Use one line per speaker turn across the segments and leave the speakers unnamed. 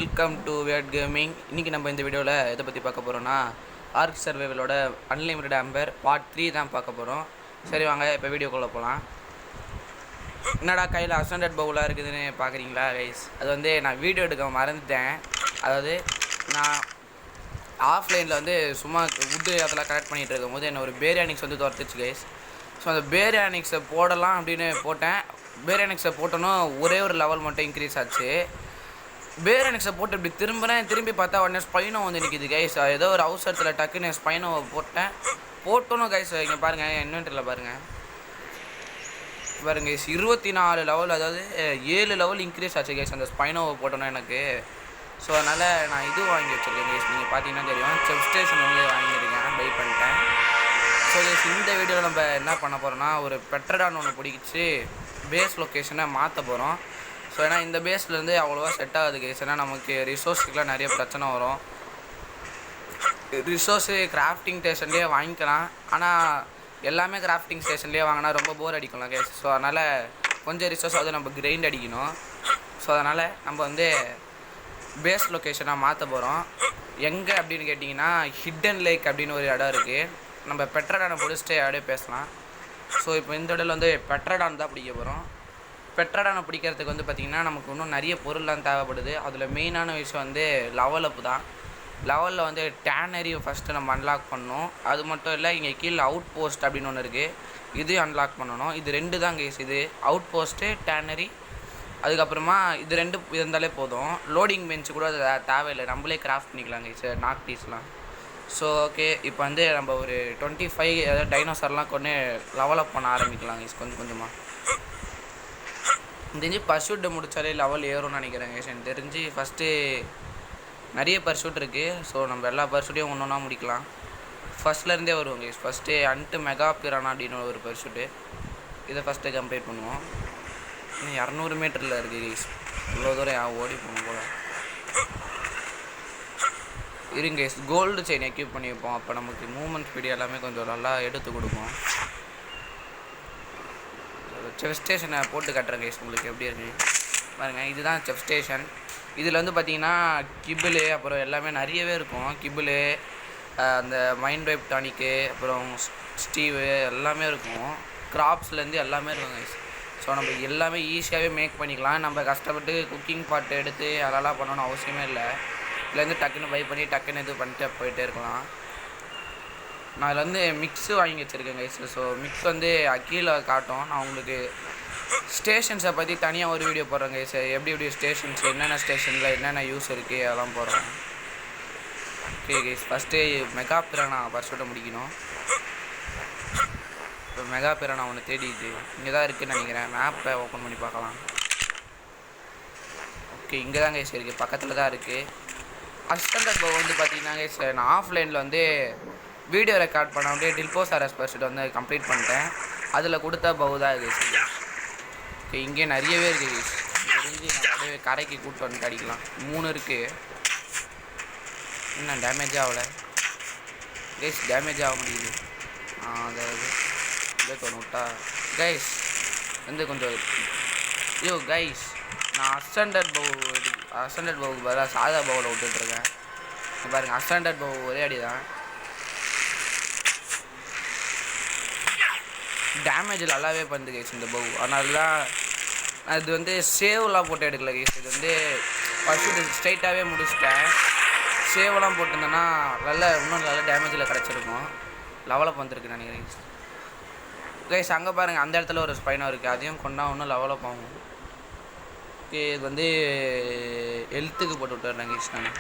Welcome to weird gaming. இன்றைக்கி நம்ம இந்த வீடியோவில் எதை பற்றி பார்க்க போகிறோன்னா ஆர்க் சர்வைவலோட அன்லிமிட்டட் ஆம்பர் பார்ட் 3 தான் பார்க்க போகிறோம். சரி வாங்க இப்போ வீடியோக்குள்ளே போகலாம். என்னடா கையில் அசண்டட் பவுலாக இருக்குதுன்னு பார்க்குறீங்களா கைஸ்? அது வந்து நான் வீடியோ எடுக்க மறந்துட்டேன். அதாவது நான் ஆஃப்லைனில் வந்து சும்மா வுட்டு அதெல்லாம் கலெக்ட் பண்ணிகிட்டு இருக்கும்போது என்ன ஒரு பேரியானிக்ஸ் வந்து துரத்துச்சு கைஸ். ஸோ அந்த பேரியானிக்ஸை போடலாம் அப்படின்னு போட்டேன். பேரியானிக்ஸை போட்டோன்னா ஒரே ஒரு லெவல் மட்டும் இன்க்ரீஸ் ஆச்சு. பேரனிக்ஸை போட்டு இப்படி திரும்பி பார்த்தா உடனே ஸ்பைனோ வந்து நிற்கிது கைஸ். ஏதோ ஒரு அவசரத்தில் டக்குன்னு ஸ்பைனோவை போட்டோன்னு கைஸ். இங்கே பாருங்கள் இன்வென்டரியில் பாருங்கள் கைஸ் 24 லெவல், அதாவது 7 லெவல் இன்க்ரீஸ் ஆச்சு கைஸ் அந்த ஸ்பைனோவை போட்டோன்னா எனக்கு. ஸோ அதனால் நான் இது வாங்கி வச்சுருக்கேன் கைஸ். நீங்கள் பார்த்தீங்கன்னா தெரியும், செஃப் ஸ்டேஷன் வந்து வாங்கியிருக்கேன், பை பண்ணிட்டேன். ஸோ கைஸ் இந்த வீடியோவில் நம்ம என்ன பண்ண போகிறோன்னா ஒரு பெட்ரடான் ஒன்று பிடிச்சி பேஸ் லொக்கேஷனை மாற்ற போகிறோம். ஸோ ஏன்னா இந்த பேஸ்லேருந்து அவ்வளோவா செட் ஆகுது கைஸ். ஏன்னா நமக்கு ரிசோர்ஸுக்கெலாம் நிறைய பிரச்சனை வரும். ரிசோர்ஸு கிராஃப்டிங் ஸ்டேஷன்லேயே வாங்கிக்கலாம், ஆனால் எல்லாமே கிராஃப்டிங் ஸ்டேஷன்லேயே வாங்கினா ரொம்ப போர் அடிக்கலாம் கைஸ். ஸோ அதனால் கொஞ்சம் ரிசோர்ஸ் வந்து நம்ம கிரைண்ட் அடிக்கணும். ஸோ அதனால் நம்ம வந்து பேஸ் லொக்கேஷனாக மாற்ற போகிறோம். எங்கே அப்படின்னு கேட்டிங்கன்னா ஹிட்டன் லேக் அப்படின்னு ஒரு இடம் இருக்குது. நம்ம பெட்ரடானை பிடிச்சிட்டு அப்படியே பேசலாம். ஸோ இப்போ இந்த இடத்துல வந்து பெட்ரடான் தான் பிடிக்க போகிறோம். பெட்ரடானை பிடிக்கிறதுக்கு வந்து பார்த்திங்கன்னா நமக்கு இன்னும் நிறைய பொருள்லாம் தேவைப்படுது. அதில் மெயினான விஷயம் வந்து லெவல் அப் தான். லெவலில் வந்து டேனரி ஃபஸ்ட்டு நம்ம அன்லாக் பண்ணணும். அது மட்டும் இல்லை, இங்கே கீழே அவுட் போஸ்ட் அப்படின்னு ஒன்று இருக்குது, இதையும் அன்லாக் பண்ணணும். இது 2 தான் கேஸ். இது அவுட் போஸ்ட்டு டேனரி, அதுக்கப்புறமா இது 2 இருந்தாலே போதும். லோடிங் பெஞ்சு கூட அது தேவையில்லை, நம்மளே கிராஃப்ட் பண்ணிக்கலாம் கேஸ் நாக் டீஸ்லாம். ஸோ ஓகே, இப்போ வந்து நம்ம ஒரு 25 அதாவது டைனோசர்லாம் கொண்டு லெவலப் பண்ண ஆரம்பிக்கலாம் கேஸ் கொஞ்சம் கொஞ்சமாக. தெரிஞ்சு பர்ஷூட்டை முடித்தாலே லெவல் ஏறும்னு நினைக்கிறேன் கேஸ். எனக்கு தெரிஞ்சு ஃபஸ்ட்டு நிறைய பர்ஷூட் இருக்குது. ஸோ நம்ம எல்லா பர்ஷூட்டையும் ஒன்று ஒன்றா முடிக்கலாம். ஃபஸ்ட்லேருந்தே வருவோம் case. First and mega Prana அப்படின்னு ஒரு பர்ஷூட்டு, இதை ஃபஸ்ட்டு கம்ப்ளீட் பண்ணுவோம். இன்னும் 200 மீட்டரில் இருக்குது கேஸ். இவ்வளோ தூரம் ஓடி போகணும் போல். இருங்க கேஸ், கோல்டு செயின் எக்யூப் பண்ணி வைப்போம். அப்போ நமக்கு மூவ்மெண்ட் ஸ்பீடு எல்லாமே கொஞ்சம் நல்லா எடுத்து கொடுக்கும். செஃப் ஸ்டேஷனை போட்டு கட்டுறேன் கைஸ், உங்களுக்கு எப்படி இருக்குது பாருங்கள். இதுதான் செஃப் ஸ்டேஷன். இதில் வந்து பார்த்திங்கன்னா கிபிளு அப்புறம் எல்லாமே நிறையவே இருக்கும். கிபிளு, அந்த மைண்ட் வைப் டானிக்கு, அப்புறம் ஸ்டீவு எல்லாமே இருக்கும். கிராப்ஸ்லேருந்து எல்லாமே இருக்கும் கைஸ். ஸோ நம்ம எல்லாமே ஈஸியாகவே மேக் பண்ணிக்கலாம். நம்ம கஷ்டப்பட்டு குக்கிங் பாட்டு எடுத்து அதெல்லாம் பண்ணணும்னு அவசியமே இல்லை. இதுலேருந்து டக்குன்னு பை பண்ணி டக்குன்னு இது பண்ணிட்டு போயிட்டே இருக்கலாம். நான் அதில் வந்து மிக்ஸு வாங்கி வச்சுருக்கேன் கைஸ். ஸோ மிக்ஸ் வந்து கீழே காட்டும். நான் உங்களுக்கு ஸ்டேஷன்ஸை பற்றி தனியாக ஒரு வீடியோ போடுறேன் கைஸ். எப்படி ஸ்டேஷன்ஸ், என்னென்ன ஸ்டேஷனில் என்னென்ன யூஸ் இருக்குது அதெல்லாம் போடுறேன். Okay guys, first mega Prana பர்ஷூட்டை முடிக்கணும். இப்போ மெகா பிரானா ஒன்று தேடிட்டு இங்கே தான் இருக்குதுன்னு நினைக்கிறேன். மேப்பை ஓப்பன் பண்ணி பார்க்கலாம். ஓகே, இங்கே தான் கைஸ் இருக்குது, பக்கத்தில் தான் இருக்குது. அஸ்டண்டட் பவ் வந்து பார்த்திங்கன்னா கைஸ், நான் ஆஃப்லைனில் வந்து வீடியோ ரெக்கார்ட் பண்ண அப்படியே டில்போசாரஸ் பர்ஷூட் வந்து கம்ப்ளீட் பண்ணிட்டேன். அதில் கொடுத்த பவு தான் இது. ஓகே, இங்கே நிறையவே இருக்குது கைஸ். தெரிஞ்சு நான் அப்படியே கரைக்கு கூப்பிட்டு வந்துட்டு அடிக்கலாம். 3 இருக்குது. இன்னும் டேமேஜ் ஆகலை கைஸ், டேமேஜ் ஆக முடியுது. அதாவது இல்லை தோணுட்டா கைஸ் வந்து கொஞ்சம் கைஸ். நான் அஸ்டண்டட் பவுக்கு பதிலாக சாதா பவுவில் விட்டுட்ருக்கேன். பாருங்கள், அஸ்டண்டட் பவு ஒரே அடி தான். டேமேஜ் நல்லாவே பண்ணுது கைஸ் இந்த பவு. அதனால தான் அது வந்து சேவெலாம் போட்டு எடுக்கல கைஸ். இது வந்து ஃபஸ்ட்டு ஸ்ட்ரைட்டாகவே முடிச்சிட்டேன். சேவெலாம் போட்டிருந்தேன்னா இன்னும் நல்ல டேமேஜில் கிடச்சிருக்கும். லெவலப் வந்துருக்கு நினைக்கிறேன் கைஸ். அங்கே பாருங்கள், அந்த இடத்துல ஒரு ஸ்பைனோ இருக்குது, அதையும் கொண்டா இன்னும் லெவலப் ஆகும். ஓகே, இது வந்து ஹெல்த்துக்கு போட்டு விட்டுறேன் கைஸ் நான்.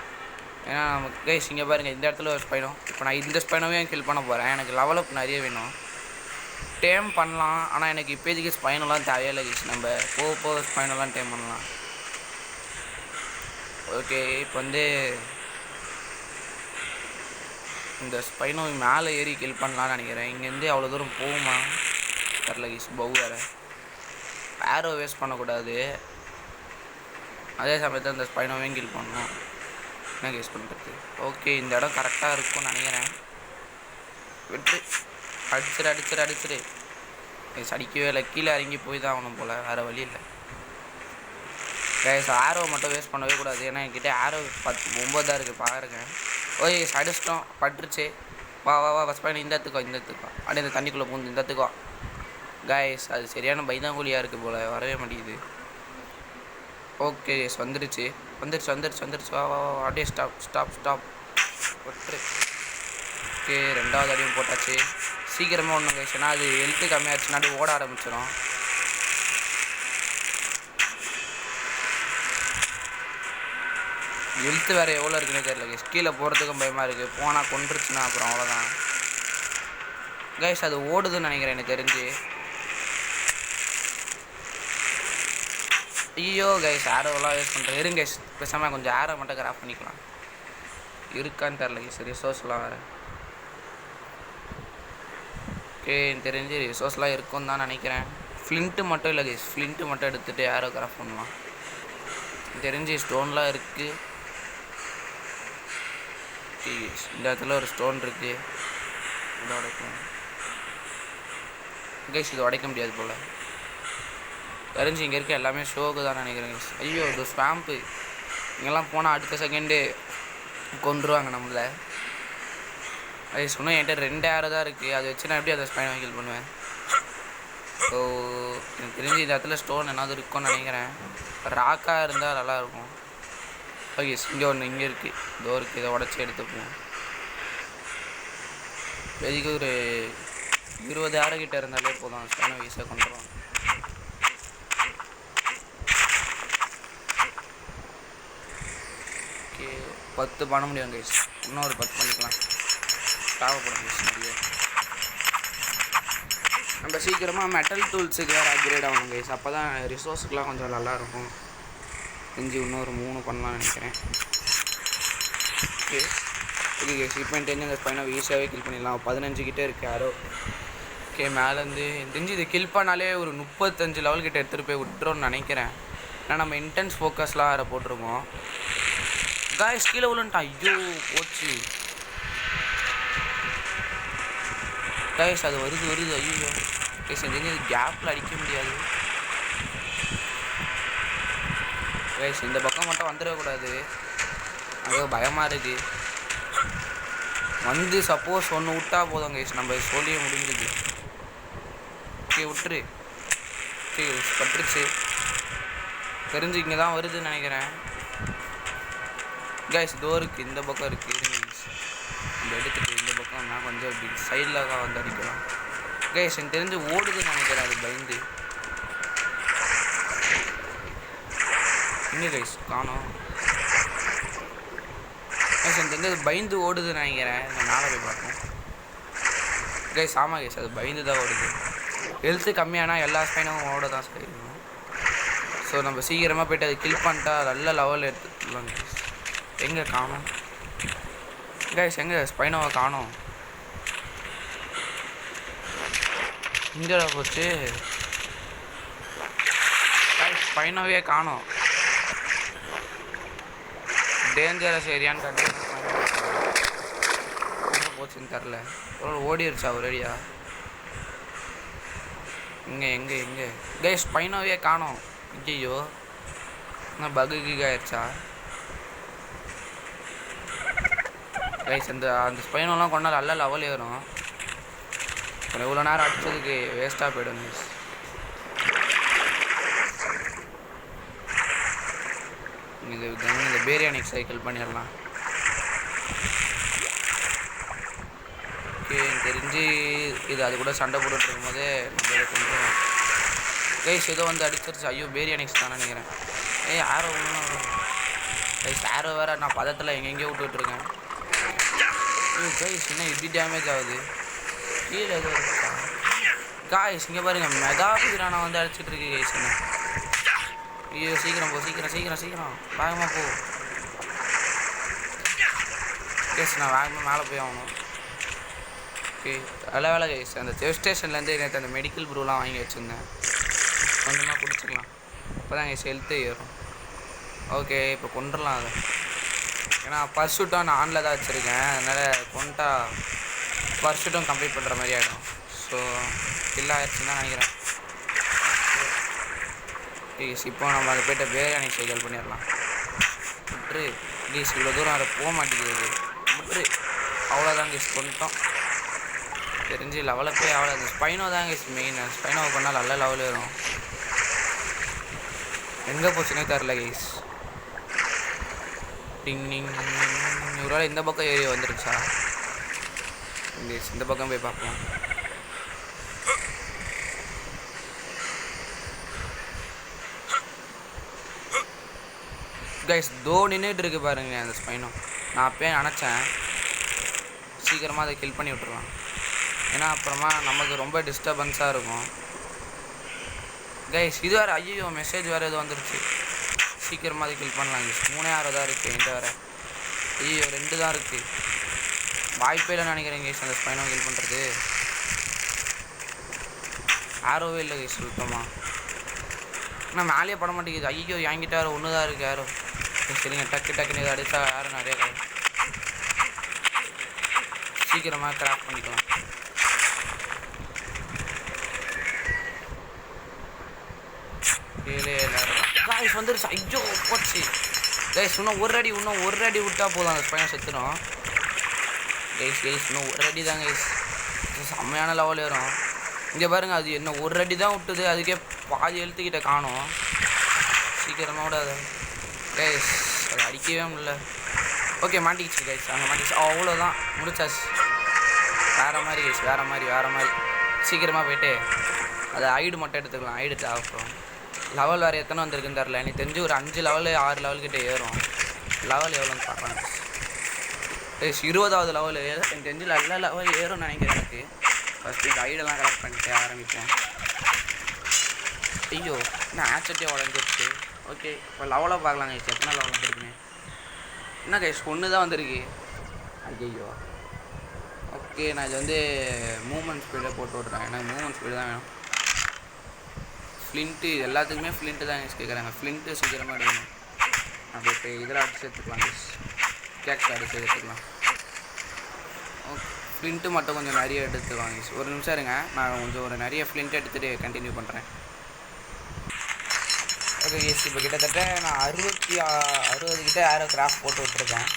ஏன்னா நமக்கு கைஸ் இங்கே பாருங்கள், இந்த இடத்துல ஒரு ஸ்பைனோ. இப்போ நான் இந்த ஸ்பைனோவையும் கில் பண்ண போகிறேன். எனக்கு லெவலப் நிறைய வேணும். டேம் பண்ணலாம், ஆனால் எனக்கு இப்போதைக்கு ஸ்பைனெல்லாம் தேவையில்லை கைஸ். நம்ம போக ஸ்பைனெல்லாம் டேம் பண்ணலாம். ஓகே, இப்போ வந்து இந்த ஸ்பைனோ மேலே ஏறி கில் பண்ணலான்னு நினைக்கிறேன். இங்கேருந்து அவ்வளோ தூரம் போகுமா தெரில கைஸ். பவு வேறு ஏரோ வேஸ்ட் பண்ணக்கூடாது. அதே சமயத்தில் இந்த ஸ்பைனோவையும் கில் பண்ணணும். என்ன கைஸ் பண்ணுறது? ஓகே, இந்த இடம் கரெக்டாக இருக்கும்னு நினைக்கிறேன். விட்டு அடிச்சிரு அடிக்கவே இல்லை. கீழே இறங்கி போய் தான் ஆகணும் போல், வேறு வழி இல்லை. கைஸ் ஆரோ மட்டும் வேஸ்ட் பண்ணவே கூடாது. ஏன்னா என்கிட்ட ஆரோ 9 தான் இருக்குது பாருங்க. ஓய் அடிச்சிட்டோம் பட்டுருச்சு. வா வா வா ஃபஸ்ட் பாயிண்ட் இந்த இடத்துக்கோ அப்படியே இந்த தண்ணிக்குள்ளே பூந்து இந்த இடத்துக்கோ. கைஸ் அது சரியான பைதாங்குழியாக இருக்குது போல், வரவே மாட்டேங்குது. ஓகே கைஸ் வந்துருச்சு. வா வா வா அப்படியே ஸ்டாப் ஒட்டு. ஓகே 2வது அடியும் போட்டாச்சு. சீக்கிரமாக ஒன்றும் கைஸ், ஏன்னா அது ஹெல்த்து கம்மியாச்சுன்னா அப்படியே ஓட ஆரம்பிச்சிடும். ஹெல்த்து வேறு எவ்வளோ இருக்குன்னு தெரியல கைஸ். கீழே போகிறதுக்கும் பயமாக இருக்குது. போனால் கொண்டுருச்சுன்னா அப்புறம் அவ்வளோதான் கைஸ். அது ஓடுதுன்னு நினைக்கிறேன் எனக்கு தெரிஞ்சு. ஐயோ கைஸ் ஆரோவெல்லாம் யூஸ் பண்ணுறேன். இருங்க கைஸ், பேசாமல் கொஞ்சம் ஆரோ மட்டும் கிராஃப்ட் பண்ணிக்கலாம். இருக்கான்னு தெரில கைஸ், ரிசோர்ஸ்லாம் வேறு. ஓகே எனக்கு தெரிஞ்சு ரிசோர்ஸ்லாம் இருக்குன்னு தான் நினைக்கிறேன். ஃப்ளிண்ட்டு மட்டும் இல்லை கைஸ், ஃப்ளிண்ட்டு மட்டும் எடுத்துகிட்டு ஆரோ கிராஃப்ட் பண்ணலாம். தெரிஞ்சு ஸ்டோன்லாம் இருக்குது. இந்த இடத்துல ஒரு ஸ்டோன் இருக்குது, இதை உடைக்கும் கைஸ். இது உடைக்க முடியாது போல் தெரிஞ்சு. இங்கே இருக்க எல்லாமே ஷோக்கு தான் நினைக்கிறேன் கைஸ். ஐயோ இது ஸ்வாம்ப்பு, இங்கெல்லாம் போனால் அடுத்த செகண்டு கொண்டுருவாங்க நம்மளை கைஸ். இன்னும் என்கிட்ட 2 ஆரோ தான் இருக்குது. அதை வச்சு நான் எப்படி அதை ஸ்பைனை ஹீல் பண்ணுவேன். ஸோ எனக்கு தெரிஞ்சு இந்த இடத்துல ஸ்டோன் என்னாவது இருக்கும்னு நினைக்கிறேன். ராக்காக இருந்தால் நல்லாயிருக்கும். ஓகே இங்கே ஒன்று இங்கே இருக்குது, இதோ இருக்குது. இதை உடச்சி எடுத்துப்போம். இதுக்கு ஒரு 20 ஆரோ கிட்ட இருந்தாலே போதும், ஸ்பைனை ஈஸியாக கொண்டுருவோம். ஓகே 10 பண்ண முடியும் கைஸ். இன்னும் ஒரு 10 பண்ணிக்கலாம். தேவைப்படும் கைஸ் நிறைய. நம்ம சீக்கிரமாக மெட்டல் டூல்ஸுக்கு வேறு அப்கிரேட் ஆகணும் கைஸ். அப்போ தான் ரிசோர்ஸுக்கெலாம் கொஞ்சம் நல்லாயிருக்கும். தெரிஞ்சு இன்னொரு 3 பண்ணலாம்னு நினைக்கிறேன். ஓகே ஓகே கைஸ், இப்போ தெரிஞ்சு அந்த ஸ்பைனை ஈஸியாகவே கில் பண்ணிடலாம். 15 கிட்டே இருக்குது ஆரோ. ஓகே மேலேருந்து தெரிஞ்சு இது கில் பண்ணாலே ஒரு 35 லெவல் கிட்ட எடுத்துகிட்டு போய் விட்டுறோன்னு நினைக்கிறேன். ஏன்னா நம்ம இன்டென்ஸ் ஃபோக்கஸ்லாம் வேறு போட்டிருக்கோம். காய்ஸ் கீழே விழுந்துட்டான். ஐயோ போச்சு காய்ஸ். அது வருது. ஐயோ கைஸ் தெரிஞ்சு அது கேப்பில் அடிக்க முடியாது கைஸ். இந்த பக்கம் மட்டும் வந்துடக்கூடாது, அது பயமாக இருக்குது. வந்து சப்போஸ் ஒன்று விட்டா போதும் கைஸ், நம்ம சொல்லியே முடிஞ்சுது. ஓகே விட்டுரு. ஓகே பட்டுருச்சு. தெரிஞ்சு இங்கே தான் வருதுன்னு நினைக்கிறேன் கைஸ். இதோ இருக்குது, இந்த பக்கம் இருக்குது. இந்த எடுத்துட்டு இந்த பக்கம் நான் கொஞ்சம் இப்படி சைடில் தான் வந்து அடிக்கலாம் கைஸ். எனக்கு தெரிஞ்சு ஓடுதுன்னு நினைக்கிறேன் அது பயந்து. இங்கே கைஸ் காணோம் கைஸ். எனக்கு தெரிஞ்சு அது பயந்து ஓடுதுன்னு நினைக்கிறேன். மேலே போய் பார்ப்போம் கைஸ். ஆமாம் கைஸ் அது பயந்து தான் ஓடுது. ஹெல்த்து கம்மியானா எல்லா ஸ்பைனும் ஓட தான் செய்யணும். ஸோ நம்ம சீக்கிரமாக போய்ட்டு அதை கில் பண்ணிட்டா நல்ல லெவலில் எடுத்துக்கலாம் கைஸ். எங்கே காணோம் கைஸ், எங்கே ஸ்பைனோவை காணோம். இங்கே போச்சு கைஸ், ஸ்பைனோவே காணோம். டேஞ்சரஸ் ஏரியான்னு கண்டு எங்கே போச்சுன்னு தெரில. ஒரு ஓடிடுச்சா ஒரு அடியா. எங்கே கைஸ் ஸ்பைனோவே காணோம். ஐயோ நான் பகு ஆயிடுச்சா கைஸ். அந்த ஸ்பைனெல்லாம் கொண்டால் நல்ல லெவல் ஏறும். இவ்வளோ நேரம் அடித்ததுக்கு வேஸ்ட்டாக போய்டும் கைஸ். இந்த பேரியானிக் சைக்கிள் பண்ணிடலாம். ஓகே எனக்கு தெரிஞ்சு இது அது கூட சண்டை போட்டுட்டு இருக்கும்போதே நம்ம இதை கொஞ்சம் கைஸ் ஏதோ வந்து அடிச்சிருச்சு. ஐயோ பேரியானிக்ஸ் தான் நினைக்கிறேன். ஆரோ ஒன்றும் கைஸ் ஆரோ வேறு நான் பதத்தில் எங்கெங்கேயோ விட்டுட்ருக்கேன். கைஸ் என்ன இப்படி டேமேஜ் ஆகுது. கீழே ஏதோ இருக்கா காய்ஸ். இங்கே பாருங்கள் மெகா பிரானா வந்து அடிச்சிட்ருக்கு கைஸ். என்ன ஐயோ சீக்கிரம் போ, சீக்கிரம் வேகமாக போ கைஸ். நான் வேகமாக மேலே போய் ஆகணும். ஓகே நல்ல வேலை கைஸ். அந்த சேஃப் ஸ்டேஷன்லேருந்து நேற்று அந்த மெடிக்கல் ப்ரூலாம் வாங்கி வச்சுருந்தேன். கொஞ்சமாக குடிச்சிக்கலாம், இப்போ தான் கைஸ் ஹெல்த்து ஏறும். ஓகே இப்போ கொண்டுடலாம் அதை. ஏன்னா பர்சூட்டும் நான் ஆனில் தான் வச்சுருக்கேன். அதனால் கொண்டா பர்சூட்டும் கம்ப்ளீட் பண்ணுற மாதிரி ஆகிடும். ஸோ கில் ஆகிடுச்சுன்னு தான் நினைக்கிறேன். ப்ளீஸ் இப்போ நம்ம அதை போய்ட்டு பிரியாணி சைக்கிள் பண்ணிடலாம். விட்ரு ப்ளீஸ், இவ்வளோ தூரம் அதை போக மாட்டேங்கிறது. விட்ரு, அவ்வளோதாங்க கொண்டுட்டோம். தெரிஞ்சு லெவலில் போய் அவ்வளோ அந்த ஸ்பைனோ தாங்க மெயின். ஸ்பைனோவை பண்ணால் நல்ல லெவலில் வரும். எங்கே போச்சுன்னே தெரில கைஸ். டிங் டிங். ஒரு வேளை இந்த பக்கம் ஏறி வந்துருச்சா? இந்த பக்கம் போய் பார்ப்போம். கைஸ் தோ நின்றுட்டு இருக்கு பாருங்க அந்த ஸ்பைனோ. நான் அப்பயே நினச்சேன் சீக்கிரமாக அதை கில் பண்ணி விட்ருலாம். ஏன்னா அப்புறமா நமக்கு ரொம்ப டிஸ்டர்பன்ஸாக இருக்கும். கைஸ் இது வேறு, ஐயோ மெசேஜ் வேறு எதுவும் வந்துருச்சு. சீக்கிரமாக அதை கில் பண்ணலாம் கைஸ். 3-6 தான் இருக்குது என்கிட்ட வேறு. ஐயோ 2 தான் இருக்குது. வாய்ப்பே இல்லைன்னு நினைக்கிறேன் கைஸ் அந்த ஸ்பைனோ கில் பண்ணுறது. ஆரோவே இல்லை கைஸ் சுத்தமாக. ஆனால் மேலேயே பட மாட்டேங்குது. ஐயோ என்கிட்ட வேறு 1 தான் இருக்குது ஆரோ. சரிங்க, டக்குன்னு இதை அடித்தா யாரும் நிறைய கிடையாது. சீக்கிரமாக கிராஃப்ட் பண்ணிக்கலாம். கைஸ் வந்துருச்சு. ஐயோ போச்சு கைஸ். இன்னும் ஒரு அடி விட்டா போதும் அந்த ஸ்பைனை செத்துடும் கைஸ். இன்னும் ஒரு அடி தான் கைஸ். செம்மையான லெவல் ஏறும். இங்கே பாருங்கள், அது என்ன ஒரு அடி தான் விட்டுது, அதுக்கே பாதி எழுத்துக்கிட்ட காணும். சீக்கிரமாக விடாது கைஸ், அது அடிக்கவே முடியல. ஓகே மாட்டிக்கிச்சு கைஸ், அங்கே மாட்டிக்கிச்சு. அவ்வளோதான், முடிச்சாச்சு. வேறு மாதிரி கைஸ், வேறு மாதிரி. சீக்கிரமாக போய்ட்டு அதை ஐடு மட்டும் எடுத்துக்கலாம். ஐடு தேவைப்படும். லெவல் வேறு எத்தனை வந்திருக்குன்னு தெரில. எனக்கு தெரிஞ்சு ஒரு 5 லெவலு 6 லெவல்கிட்ட ஏறும். லெவல் எவ்வளோன்னு பார்க்கலாம் கைஸ். 20வது லெவலு எனக்கு தெரிஞ்சு நல்ல லெவல் ஏறும்னு நினைக்கிறேன். எனக்கு ஃபஸ்ட்டு இந்த ஐடெல்லாம் கலெக்ட் பண்ணிட்டு ஆரம்பிப்போம். ஐயோ என்ன ஆக்சட்டே உடஞ்சிருச்சு. ஓகே இப்போ லெவலாக பார்க்கலாம் கைஸ், எத்தனை லெவல் வந்துருக்குன்னு. என்ன கைஸ் 1 தான் வந்திருக்கு. ஐயோ ஓகே, நான் இது வந்து மூமெண்ட் ஸ்பீடே போட்டு விட்றேன். ஏன்னா மூமெண்ட் ஸ்பீடு தான் வேணும். ஃப்ளிண்ட்டு எல்லாத்துக்குமே ஃப்ளிண்ட்டு தான் கைஸ் கேட்குறாங்க. ஃப்ளிண்ட்டு சீக்கிரமாக எடுக்கணும். அப்படி இப்போ இதில் அடிச்சு எடுத்துக்கலாம் கைஸ். கேக்ஸ் அடிச்சு எடுத்துக்கலாம். ஓகே ஃப்ளிண்ட்டு மட்டும் கொஞ்சம் நிறைய எடுத்துக்கலாம் கைஸ். ஒரு நிமிஷம் இருங்க, நான் கொஞ்சம் ஒரு நிறைய ஃப்ளிண்ட் எடுத்துகிட்டு கண்டினியூ பண்ணுறேன். ஓகே கைஸ், இப்போ கிட்டத்தட்ட நான் 60 கிட்ட ஏரோ கிராஃப்ட் போட்டு விட்டுருக்கேன்.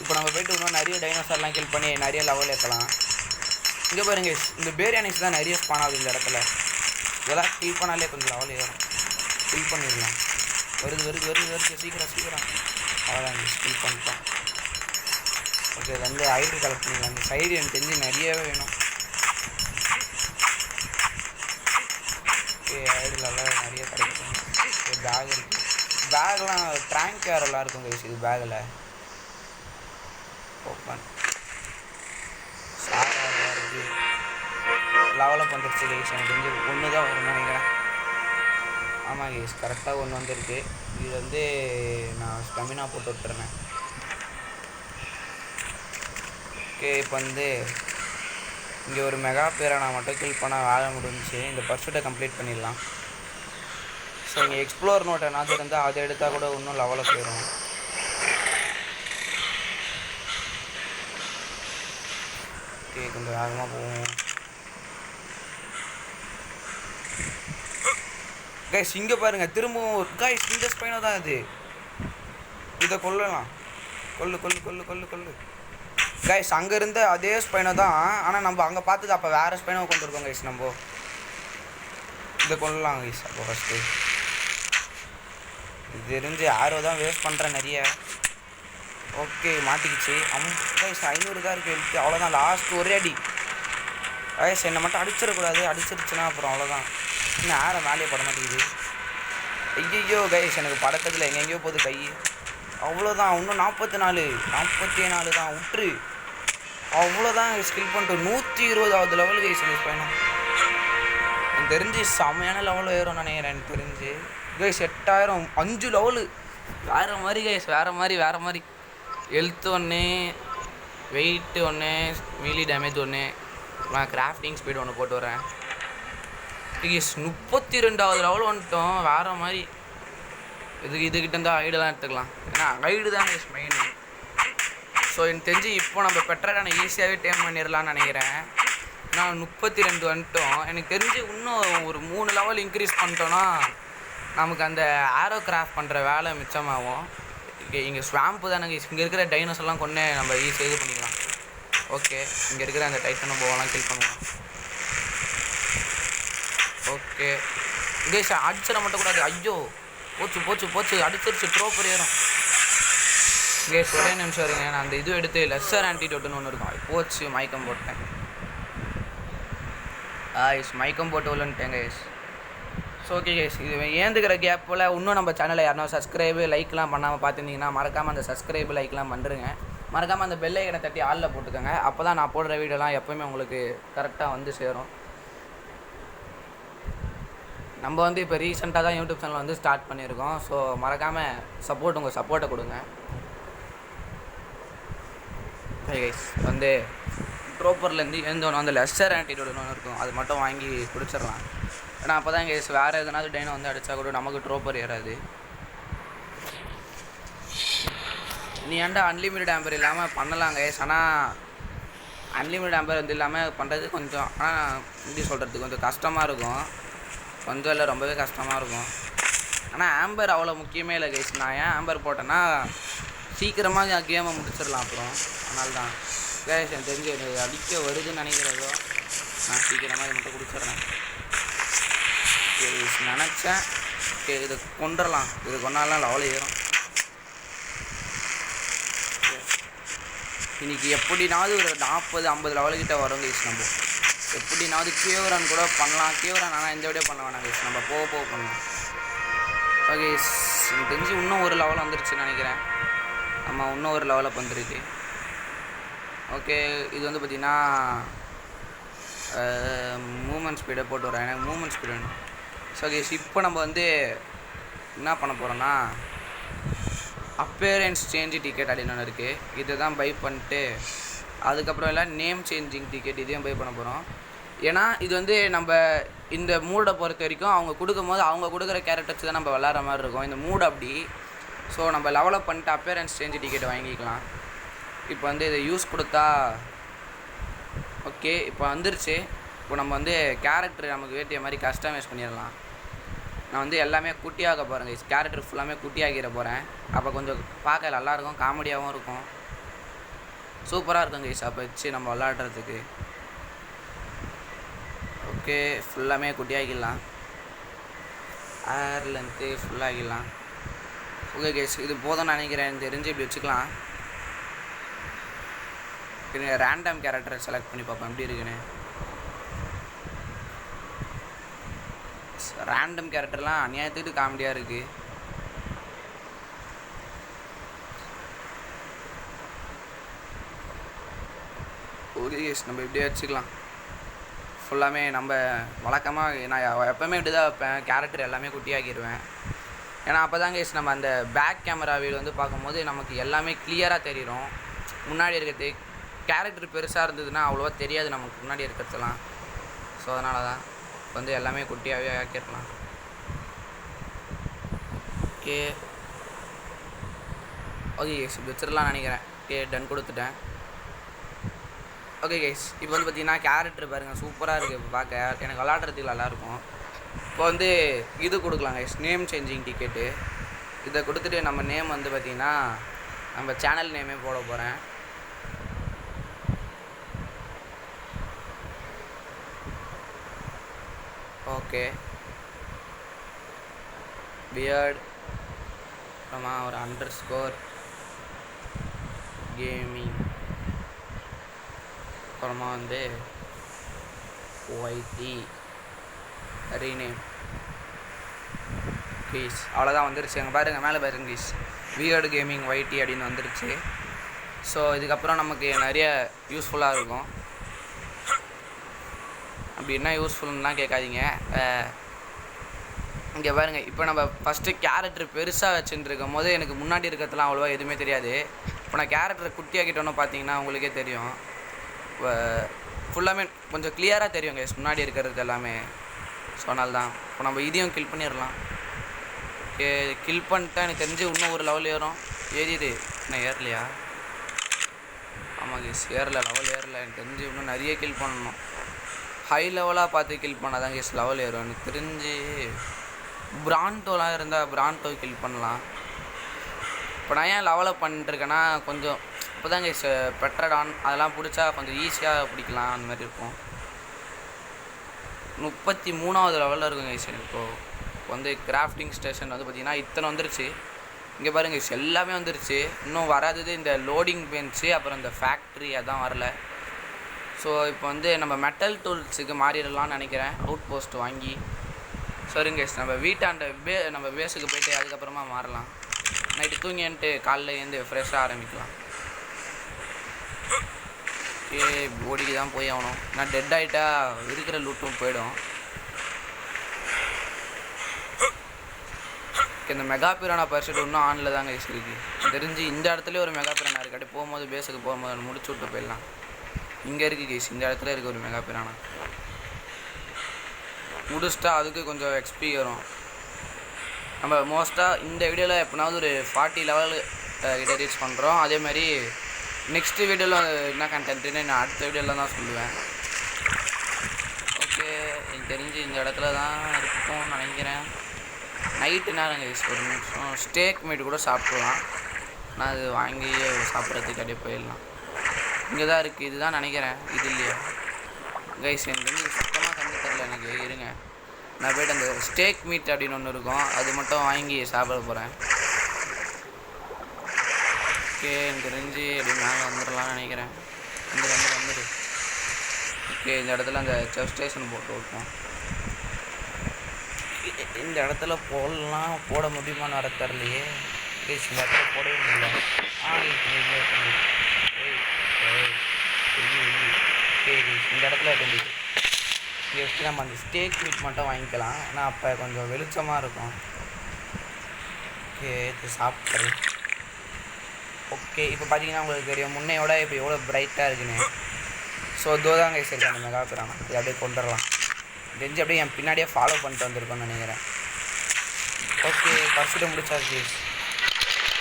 இப்போ நம்ம போய்ட்டு இன்னும் நிறைய டைனோசர்லாம் கில் பண்ணி நிறைய லெவல் ஏற்றலாம். இங்கே பாருங்க கைஸ், இந்த பேரியானிக்ஸ் தான் நிறைய ஸ்பான் ஆகுது இந்த இடத்துல. இதெல்லாம் கில் பண்ணாலே கொஞ்சம் லெவல் ஏறும். கில் பண்ணிடலாம். வருது சீக்கிரம். அவ்வளோதான் கில் பண்ணிட்டோம். ஓகே இது வந்து ஐடி கலெக்ட் பண்ணிடலாம். இந்த சைடு எனக்கு தெரிஞ்சு நிறையவே வேணும். ஓகே ஐடிலலாம் நிறைய கிடைக்கும். பேக் இருக்குது. பேக்லாம் ட்ராங்க் கேரெல்லாம் இருக்கும் கைஸ். இது பேக்கில் ஓப்பன் சாராக இருக்குது. லெவலப் வந்துருச்சு கைஸ். எனக்கு தெரிஞ்சு 1 தான் வரும்னு நினைக்கிறேன். ஆமாம் கைஸ் கரெக்டாக 1 வந்துருக்கு. இது வந்து நான் ஸ்டெமினா போட்டு விட்டுறேன். ஓகே இப்போ வந்து இங்கே ஒரு மெகா பேரை நான் மட்டும் கில் பண்ணால் வேலை முடிஞ்சிச்சு. இந்த பர்சூட்டை கம்ப்ளீட் பண்ணிடலாம். ஸோ இங்கே எக்ஸ்ப்ளோர் நோட் என்னாச்சும் இருந்தால் அதை எடுத்தால் கூட இன்னும் லெவலில் போயிடும். ஓகே கொஞ்சம் வேகமாக போவோம் கைஸ். இங்கே பாருங்கள் திரும்பவும் கைஸ், இந்த ஸ்பைனோ தான் இது. இதை கொல்லலாம். கொல்லு கைஸ். அங்கே இருந்த அதே ஸ்பைனோ தான், ஆனால் நம்ம அங்கே பார்த்தது அப்போ வேறு ஸ்பைனோ கொண்டு இருக்கோம் கைஸ். நம்ம இதை கொல்லலாம் கைஸ். அப்போ ஃபஸ்ட்டு இது தெரிஞ்சு ஆரோ தான் வேஸ்ட் பண்ணுறேன் நிறைய. ஓகே மாட்டிக்கிச்சு. கைஸ் 500 தான் இருக்குது எழுத்து. அவ்வளோதான், லாஸ்ட் ஒரே அடி கைஸ். என்னை மட்டும் அடிச்சிடக்கூடாது. அடிச்சிருச்சுன்னா அப்புறம் அவ்வளோதான். இன்னும் ஆரோ மேலேயே பட மாட்டேங்குது. ஐயோ கைஸ் எனக்கு படத்தில் எங்கெங்கேயோ போகுது கை. அவ்வளோதான், இன்னும் 44 தான் விட்டுரு. அவ்வளோதான் ஸ்கில் பண்ணிட்டு 120வது லெவல் கைஸ். இந்த பையனும் எனக்கு தெரிஞ்சு செம்மையான லெவலில் ஏறும்னு நினைக்கிறேன். எனக்கு தெரிஞ்சு கைஸ் 8000 5 லெவலு. வேறு மாதிரி கைஸ், வேறு மாதிரி. ஹெல்த் 1, வெயிட்டு 1, மீலி டேமேஜ் 1, நான் கிராஃப்டிங் ஸ்பீடு 1 போட்டு வரேன் கைஸ். 32வது லெவல் வந்துட்டோம். வேறு மாதிரி. இதுக்கிட்ட இருந்தால் ஐடெல்லாம் எடுத்துக்கலாம். ஏன்னா ஐடு தான் கைஸ் மெயின். ஸோ எனக்கு தெரிஞ்சு இப்போ நம்ம பெட்டரான ஈஸியாகவே டேம் பண்ணிடலான்னு நினைக்கிறேன். நான் 32 வந்துட்டோம். எனக்கு தெரிஞ்சு இன்னும் ஒரு 3 லெவல் இன்க்ரீஸ் பண்ணிட்டோன்னா நமக்கு அந்த ஆரோ கிராஃப்ட் பண்ணுற வேலை மிச்சமாகும். இங்கே ஸ்வாம்பு தானே கைஸ், இங்கே இருக்கிற டைனோஸ் எல்லாம் கொண்டு நம்ம ஈஸியாக இது பண்ணிக்கலாம். ஓகே, இங்கே இருக்கிற அந்த டைட்டனும் போகலாம் கில் பண்ணுவோம். ஓகே கைஸ், அடிச்சிட மட்டும் கூடாது. ஐயோ போச்சு போச்சு போச்சு, அடிச்சிருச்சு. ட்ரோப்பர் ஏறும் கைஸ். ஒரே நிமிஷம் இருங்க, நான் அந்த இது எடுத்து லெஸ்ஸர் ஆன்டிடோட்டுன்னு ஒன்று இருக்கும். போச்சு, மயக்கம் போட்டேன் கைஸ், மயக்கம் போட்டு உள்ளன்ட்டேன் கைஸ். ஸோ ஓகே கைஸ், இது ஏந்துக்கிற கேப்பில் இன்னும் நம்ம சேனலை யாருனா சப்ஸ்கிரைபு லைக்லாம் பண்ணாமல் பார்த்துருந்தீங்கன்னா மறக்காமல் அந்த சப்ஸ்கிரைபு லைக்லாம் பண்ணுறேங்க. மறக்காமல் அந்த பெல் ஐக்கனை தட்டி ஆளில் போட்டுக்கோங்க. அப்போ தான் நான் போடுற வீடியோலாம் எப்போயுமே உங்களுக்கு கரெக்டாக வந்து சேரும். நம்ம வந்து இப்போ ரீசெண்டாக தான் யூடியூப் சேனல் வந்து ஸ்டார்ட் பண்ணியிருக்கோம். ஸோ மறக்காமல் உங்கள் சப்போர்ட்டை கொடுங்க. ஓகே கைஸ், வந்து ட்ரோப்பர்லேருந்து எழுந்தோன்னு அந்த லெஸ்ஸர் ஆன்டிடோட்னு ஒன்று இருக்கும், அது மட்டும் வாங்கி குடிச்சிடலாம். ஏன்னா அப்போ தான் கைஸ் வேறு எதனாவது டைனோ வந்து அடித்தா கூட நமக்கு ட்ரோப்பர் ஏறாது. நீ ஏன்டா அன்லிமிட்டட் ஆம்பர் இல்லாமல் பண்ணலாம் கைஸ். ஆனால் அன்லிமிட்டட் ஆம்பர் வந்து இல்லாமல் பண்ணுறது கொஞ்சம், ஆனால் எப்படி சொல்கிறதுக்கு கொஞ்சம் கஷ்டமாக இருக்கும். கொஞ்சம் இல்லை, ரொம்பவே கஷ்டமாக இருக்கும். ஆனால் ஆம்பர் அவ்வளோ முக்கியமே இல்லை கைஸ். நான் ஏன் ஆம்பர் போட்டேன்னா சீக்கிரமாக கேமை முடிச்சிடலாம். அப்புறம் அதனால தான் கைஸ் எனக்கு தெரிஞ்சு எனக்கு அடிக்க வருதுன்னு நினைக்கிறதோ நான் சீக்கிரமாக இதை மட்டும் குடிச்சிட்றேன். நினச்சேன் இதை கொண்டுடலாம், இது கொண்டாடலாம் லெவல் ஏறும். இன்றைக்கி எப்படினாவது ஒரு 40-50 லெவலுக்கிட்ட வரும் கைஸ். நம்ம எப்படினாவது கேவரன் கூட பண்ணலாம். கேவரன் ஆனால் இந்த வீடியோ பண்ண வேணாம் கைஸ், நம்ம போக பண்ணலாம். ஓகே எனக்கு தெரிஞ்சு இன்னும் ஒரு லெவல் வந்துருச்சுன்னு நினைக்கிறேன். நம்ம இன்னும் ஒரு லெவலில் வந்துருக்கு. ஓகே, இது வந்து பார்த்திங்கன்னா மூமெண்ட் ஸ்பீடை போட்டு வரேன். எனக்கு மூமெண்ட் ஸ்பீடு வேணும். ஸோ கைஸ், இப்போ நம்ம வந்து என்ன பண்ண போகிறோன்னா அப்பேரன்ஸ் சேஞ்சு டிக்கெட் அப்படின்னு ஒன்று இருக்குது. இதை தான் பை பண்ணிட்டு அதுக்கப்புறம் எல்லாம் நேம் சேஞ்சிங் டிக்கெட் இதையும் பை பண்ண போகிறோம். ஏன்னா இது வந்து நம்ம இந்த மூடை பொறுத்த வரைக்கும் அவங்க கொடுக்கும்போது அவங்க கொடுக்குற கேரக்டர்ஸ் தான் நம்ம விளாட்ற மாதிரி இருக்கும் இந்த மூடு அப்படி. ஸோ நம்ம லெவலப் பண்ணிட்டு அப்பேரன்ஸ் சேஞ்சு டிக்கெட் வாங்கிக்கலாம். இப்போ வந்து இதை யூஸ் கொடுத்தா ஓகே இப்போ வந்துருச்சு. இப்போ நம்ம வந்து கேரக்டர் நமக்கு வேண்டிய மாதிரி கஸ்டமைஸ் பண்ணிடலாம். நான் வந்து எல்லாமே குட்டியாக போகிறேன் கைஸ், கேரக்டர் ஃபுல்லாமே குட்டியாகிற போகிறேன். அப்போ கொஞ்சம் பார்க்க நல்லாயிருக்கும், காமெடியாகவும் இருக்கும், சூப்பராக இருக்கும் கைஸ். அப்போ வச்சு நம்ம விளாட்றதுக்கு. ஓகே, ஃபுல்லாமே குட்டியாகிடலாம், ஏர் லென்த்து ஃபுல்லாகிடலாம். ஓகே கைஸ், இது போதும்னு நினைக்கிறேன். தெரிஞ்சு இப்படி வச்சுக்கலாம். ரேண்டம் கேரக்டரை செலக்ட் பண்ணி பார்ப்போம் எப்படி இருக்குன்னு. ரேண்டம் கேரக்டர்லாம் அநியாயத்துக்கு காமெடியாக இருக்குது. ஓகே கைஸ், நம்ம இப்படியே வச்சுக்கலாம். ஃபுல்லாமே நம்ம வழக்கமாக நான் எப்போவுமே இப்படி தான் வைப்பேன், கேரக்டர் எல்லாமே குட்டியாக்கிடுவேன். ஏன்னா அப்போ தான் கைஸ் நம்ம அந்த பேக் கேமரா வீடு வந்து பார்க்கும்போது நமக்கு எல்லாமே கிளியராக தெரியும். முன்னாடி இருக்கிறது கேரக்டர் பெருசாக இருந்ததுன்னா அவ்வளோவா தெரியாது நமக்கு முன்னாடி இருக்கிறதெல்லாம். ஸோ அதனால தான் வந்து எல்லாமே குட்டியாகவே ஆக்கிடலாம். ஓகே ஓகே கைஸ், இப்படி வச்சிடலாம்னு நினைக்கிறேன். ஓகே, டன் கொடுத்துட்டேன். ஓகே கைஸ், இப்போ வந்து பார்த்திங்கன்னா கேரக்டர் பாருங்கள் சூப்பராக இருக்குது. இப்போ பார்க்க எனக்கு விளாட்றதுக்கு நல்லாயிருக்கும். இப்போ வந்து இது கொடுக்கலாம் கைஸ், நேம் சேஞ்சிங் டிக்கெட்டு. இதை கொடுத்துட்டு நம்ம நேம் வந்து பார்த்திங்கன்னா நம்ம சேனல் நேமே போட போகிறேன். ஓகே, பியர்ட் அப்புறமா ஒரு _ கேமிங் அப்புறமா வந்து ஒய்டி ரீநேம் ப்ளீஸ். அவ்வளோதான் வந்துருச்சு. எங்கள் பாருங்கள் மேலே பாருங்க ப்ளீஸ், பியர்டு கேமிங் ஒய்டி அப்படின்னு வந்துருச்சு. ஸோ இதுக்கப்புறம் நமக்கு நிறைய யூஸ்ஃபுல்லாக இருக்கும். அப்படி என்ன யூஸ்ஃபுல்லுலாம் கேட்காதீங்க. இங்கே பாருங்கள், இப்போ நம்ம ஃபஸ்ட்டு கேரக்டர் பெருசாக வச்சுட்டு இருக்கும் போது எனக்கு முன்னாடி இருக்கிறதுலாம் அவ்வளோவா எதுவுமே தெரியாது. இப்போ நான் கேரக்டரை குட்டியாக்கிட்டோன்னு பார்த்தீங்கன்னா உங்களுக்கே தெரியும், ஃபுல்லாமே கொஞ்சம் கிளியராக தெரியும் கைஸ் முன்னாடி இருக்கிறது எல்லாமே. ஸோ அதனால தான் இப்போ நம்ம இதையும் கில் பண்ணிடலாம். ஓகே, கில் பண்ணிட்டா எனக்கு தெரிஞ்சு இன்னும் ஒரு லெவல் ஏறும். ஏறிது இன்னும் ஏறலையா? ஆமாம் கைஸ், ஏறலை, லெவல் ஏறலை. எனக்கு தெரிஞ்சு இன்னும் நிறைய கில் பண்ணணும். ஹை லெவலாக பார்த்து கில் பண்ணால் தான் கைஸ் லெவல் ஏறும். எனக்கு தெரிஞ்சு பிராண்டோலாம் இருந்தால் பிராண்டோ கில் பண்ணலாம். இப்போ நான் ஏன் லெவலப் பண்ணிட்டுருக்கேன்னா கொஞ்சம் இப்போ தான் கைஸ் பெட்ரடான் அதெல்லாம் பிடிச்சா கொஞ்சம் ஈஸியாக பிடிக்கலாம் அந்த மாதிரி இருக்கும். 33வது லெவலில் இருக்கும் கைஸ். இப்போது வந்து கிராஃப்டிங் ஸ்டேஷன் வந்து பார்த்திங்கன்னா இத்தனை வந்துருச்சு. இங்கே பாருங்க கைஸ் எல்லாமே வந்துருச்சு. இன்னும் வராதது இந்த லோடிங் பெஞ்சு அப்புறம் இந்த ஃபேக்ட்ரி அதான் வரல. ஸோ இப்போ வந்து நம்ம மெட்டல் டூல்ஸுக்கு மாறிடலாம்னு நினைக்கிறேன் அவுட் போஸ்ட் வாங்கி. சரிங்க கைஸ் நம்ம வீட்டாண்ட நம்ம பேஸுக்கு போய்ட்டு அதுக்கப்புறமா மாறலாம். நைட்டு தூங்கிட்டு காலைல எழுந்து ஃப்ரெஷ்ஷாக ஆரம்பிக்கலாம். ஓடிக்கு தான் போய் ஆகணும். நான் டெட் ஆகிட்டா இருக்கிற லூட்டும் போயிடும். இந்த மெகா பிரானா பர்செட் இன்னும் ஆனில் தாங்க இருக்குது. தெரிஞ்சு இந்த இடத்துல ஒரு மெகா பிரானா இருக்குது. அப்படியே போகும்போது பேஸுக்கு போகும்போது முடிச்சு விட்டு போயிடலாம். இங்கே இருக்குது கேஸ், இந்த இடத்துல இருக்குது ஒரு மெகா பிரானா. முடிச்சிட்டா அதுக்கு கொஞ்சம் எக்ஸ்பி வரும். நம்ம மோஸ்ட்டாக இந்த வீடியோவில் எப்போனாவது ஒரு 40 லெவல் கிட்ட ரீச் பண்ணுறோம். அதேமாதிரி நெக்ஸ்ட்டு வீடியோவில் என்ன கண்டென்ட்டுன்னு நான் அடுத்த வீடியோவில் தான் சொல்லுவேன். ஓகே எனக்கு தெரிஞ்சு இந்த இடத்துல தான் இருக்கும்னு நினைக்கிறேன். நைட்டு நேரம் ஒரு நிமிஷம் ஸ்டேக் மீட் கூட சாப்பிட்லாம். நான் அது வாங்கி சாப்பிட்றதுக்கு அப்படியே போயிடலாம். இங்கே தான் இருக்குது, இதுதான் நினைக்கிறேன். இது இல்லையா கைஸ்? எனக்கு வந்து சுத்தமாக கண்டு தரல எனக்கு. இருங்க நான் போய்ட்டு அந்த ஸ்டேக் மீட் அப்படின்னு ஒன்று இருக்கும் அது மட்டும் வாங்கி சாப்பிட போகிறேன். ஓகே எனக்கு தெரிஞ்சு அப்படி மேலே வந்துடலாம்னு நினைக்கிறேன். வந்துடு. ஓகே இந்த இடத்துல அந்த செஃப் ஸ்டேஷன் போட்டு வைப்போம். இந்த இடத்துல போட முடியுமான்னு வர தரலையே. இந்த இடத்துல போடவே முடியல. இந்த இடத்துல இங்கே வச்சு நம்ம அந்த ஸ்டேக் மீட் மட்டும் வாங்கிக்கலாம். ஏன்னா அப்போ கொஞ்சம் வெளிச்சமாக இருக்கும். ஓகே இது சாப்பிட்றேன். ஓகே இப்போ பார்த்தீங்கன்னா உங்களுக்கு தெரியும் முன்னையோட இப்போ எவ்வளோ பிரைட்டாக இருக்குன்னு. ஸோ தோதாங்க சரி அந்த மெகா பிரானா இது அப்படியே கொண்டுடலாம். தெரிஞ்சு அப்படியே என் பின்னாடியே ஃபாலோ பண்ணிட்டு வந்திருக்கோன்னு நினைக்கிறேன். ஓகே பர்சுட்டு முடிச்சாச்சு.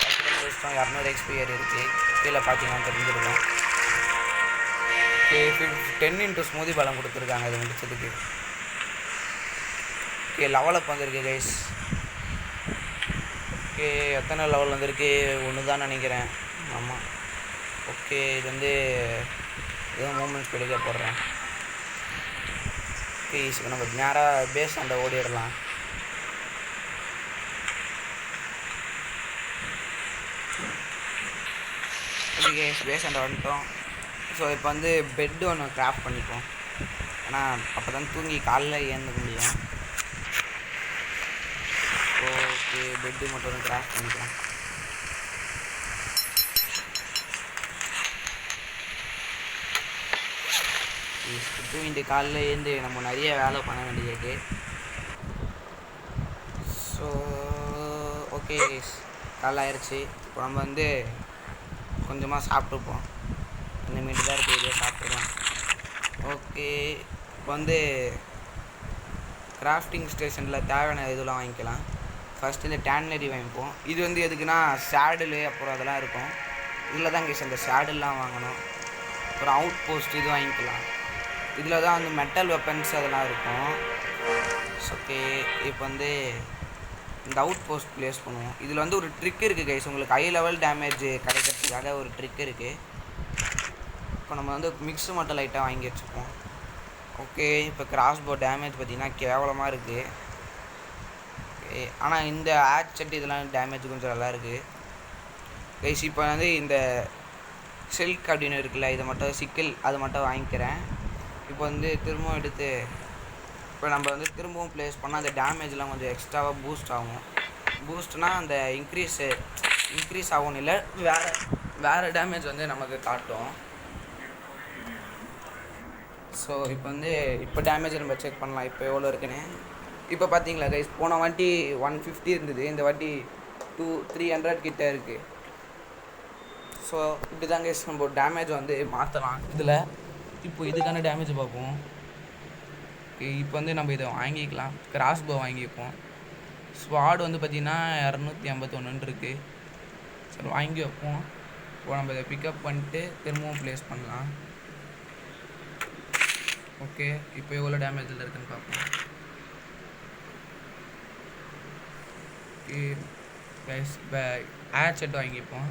பர்சுட்டு முடிச்சிட்டோம். 200 எக்ஸ்பீரியர் இருக்குது. கீழே பார்த்தீங்கன்னா தெரிஞ்சிருக்கோம். ஓகே 10 into ஸ்மூதி பழம் கொடுத்துருக்காங்க இது முடிச்சதுக்கு. ஓகே லெவலப் வந்திருக்கு கைஸ். ஓகே எத்தனை லெவல் வந்திருக்கு? 1 தான் நினைக்கிறேன். ஆமாம். ஓகே இது வந்து எதுவும் மூமெண்ட்ஸ் கிடைக்க போடுறேன். ஓகே இப்போ நம்ம நேராக பேஸ் அந்த ஓடிடலாம். ஓகே பேஸ் அந்த வந்துட்டோம். ஸோ இப்போ வந்து பெட்டு ஒன்று கிராஃப்ட் பண்ணிப்போம். ஏன்னா அப்போ தான் தூங்கி காலைல ஏந்துக்க முடியும். ஓகே பெட்டு மட்டும் ஒன்று கிராஃப்ட் பண்ணிக்கலாம். தூங்கிட்டு காலைல ஏந்து நம்ம நிறைய வேலை பண்ண வேண்டியது. ஸோ ஓகே காலைல ஆயிடுச்சு. இப்போ நம்ம வந்து கொஞ்சமாக சாப்பிட்டுப்போம். இந்த மீட்டு தான் இருக்குது, இதே சாப்பிட்றலாம். ஓகே இப்போ வந்து கிராஃப்டிங் ஸ்டேஷனில் தேவையான இதெல்லாம் வாங்கிக்கலாம். ஃபஸ்ட்டு இந்த டேனரி வாங்கிப்போம். இது வந்து எதுக்குன்னா சேடிலு அப்புறம் அதெல்லாம் இருக்கும். இதில் தான் கேஸ் அந்த சேடில்லாம் வாங்கணும். அப்புறம் அவுட் போஸ்ட் இது வாங்கிக்கலாம். இதில் தான் வந்து மெட்டல் வெப்பன்ஸ் அதெல்லாம் இருக்கும். ஓகே இப்போ வந்து இந்த அவுட் போஸ்ட் ப்ளேஸ் பண்ணுவோம். இதில் வந்து ஒரு ட்ரிக் இருக்குது கைஸ். உங்களுக்கு ஹை லெவல் டேமேஜ் கிடைக்கிறதுக்காக ஒரு ட்ரிக் இருக்குது. இப்போ நம்ம வந்து மிக்ஸு மட்டும் லைட்டாக வாங்கி வச்சுப்போம். ஓகே இப்போ கிராஸ்போ டேமேஜ் பார்த்திங்கன்னா கேவலமாக இருக்குது. ஓகே ஆனால் இந்த ஆட்செட் இதெல்லாம் டேமேஜ் கொஞ்சம் நல்லா இருக்குது கைஸ். இப்போ வந்து இந்த சில்க் அப்படின்னு இருக்குல்ல இதை மட்டும் சிக்கிள் அது மட்டும் வாங்கிக்கிறேன். இப்போ வந்து திரும்பவும் எடுத்து இப்போ நம்ம வந்து திரும்பவும் ப்ளேஸ் பண்ணால் அந்த டேமேஜ்லாம் கொஞ்சம் எக்ஸ்ட்ராவாக பூஸ்ட் ஆகும். பூஸ்ட்னால் அந்த இன்க்ரீஸ் ஆகும்னு இல்லை, வேறு டேமேஜ் வந்து நமக்கு காட்டும். ஸோ இப்போ வந்து இப்போ டேமேஜ் நம்ம செக் பண்ணலாம் இப்போ எவ்வளோ இருக்குன்னு. இப்போ பார்த்தீங்களா கைஸ் போன வாட்டி 150 இருந்தது, இந்த வாட்டி 300 கிட்டே இருக்குது. ஸோ இப்படி தான் கைஸ் நம்ம டேமேஜ் வந்து மாற்றலாம். இதில் இப்போ இதுக்கான டேமேஜ் பார்ப்போம். இப்போ வந்து நம்ம இதை வாங்கிக்கலாம். கிராஸ்போ வாங்கிப்போம். ஸ்வாட் வந்து பார்த்திங்கன்னா 251 இருக்குது. சரி வாங்கி வைப்போம். இப்போ நம்ம இதை பிக்கப் பண்ணிட்டு திரும்பவும் ப்ளேஸ் பண்ணலாம். ஓகே இப்போ எவ்வளோ டேமேஜில் இருக்குதுன்னு பார்ப்போம். கைஸ் இப்போ ஏர் செட் வாங்கிப்போம்.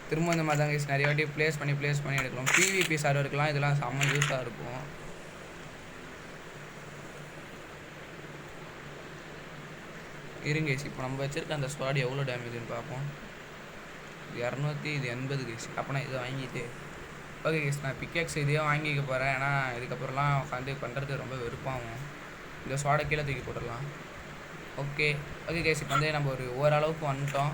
திரும்ப இந்த மாதிரி தான் கைஸ் நிறைய வாட்டி ப்ளேஸ் பண்ணி எடுக்கலாம். PVP சர்வருக்குலாம் இதெல்லாம் செம்ம யூஸாக இருக்கும். இருங்க கைஸ், இப்போ நம்ம வச்சுருக்க அந்த ஸ்குவாட் எவ்வளோ டேமேஜ்னு பார்ப்போம். இது 280 கைஸ். அப்போனா இதை வாங்கிட்டு ஓகே கைஸ், நான் பிக்கேக்ஸ் இதையே வாங்கிக்க போகிறேன். ஏன்னா இதுக்கப்புறம்லாம் உட்காந்து பண்ணுறது ரொம்ப வெறுப்பாகும். இந்த ஸ்குவாடை கீழே தூக்கி போட்டுடலாம். ஓகே கைஸ், இப்போ வந்து நம்ம ஒரு ஓரளவுக்கு வந்துட்டோம்.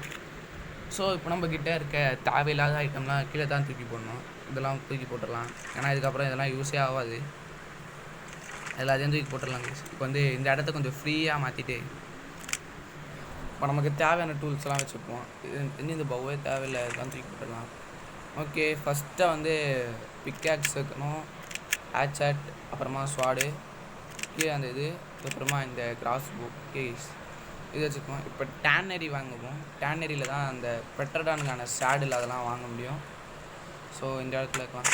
ஸோ இப்போ நம்மக்கிட்ட இருக்க தேவையில்லாத ஐட்டம்லாம் கீழே தான் தூக்கி போடணும். இதெல்லாம் தூக்கி போட்டுடலாம். ஏன்னா இதுக்கப்புறம் இதெல்லாம் யூஸே ஆகாது. எல்லாத்தையும் தூக்கி போட்டுடலாம் கைஸ். இப்போ வந்து இந்த இடத்த கொஞ்சம் ஃப்ரீயாக மாற்றிட்டு இப்போ நமக்கு தேவையான டூல்ஸ்லாம் வச்சுப்போம். இன்னும் இந்த பவ்வே தேவையில்லை, இதெல்லாம் தூக்கி போட்டுடலாம். ஓகே, ஃபஸ்ட்டாக வந்து பிக்காக்ஸ் வைக்கணும், ஹேட்சட், அப்புறமா ஸ்வாடு, கீழே அந்த இது, அப்புறமா இந்த கிராஸ் புக் கேஸ் இது வச்சுக்குவோம். இப்போ டேனரி வாங்குவோம். டேனரியில் தான் அந்த பெட்ரடானுக்கான சேடில் அதெல்லாம் வாங்க முடியும். ஸோ இந்த இடத்துல இருக்கலாம்.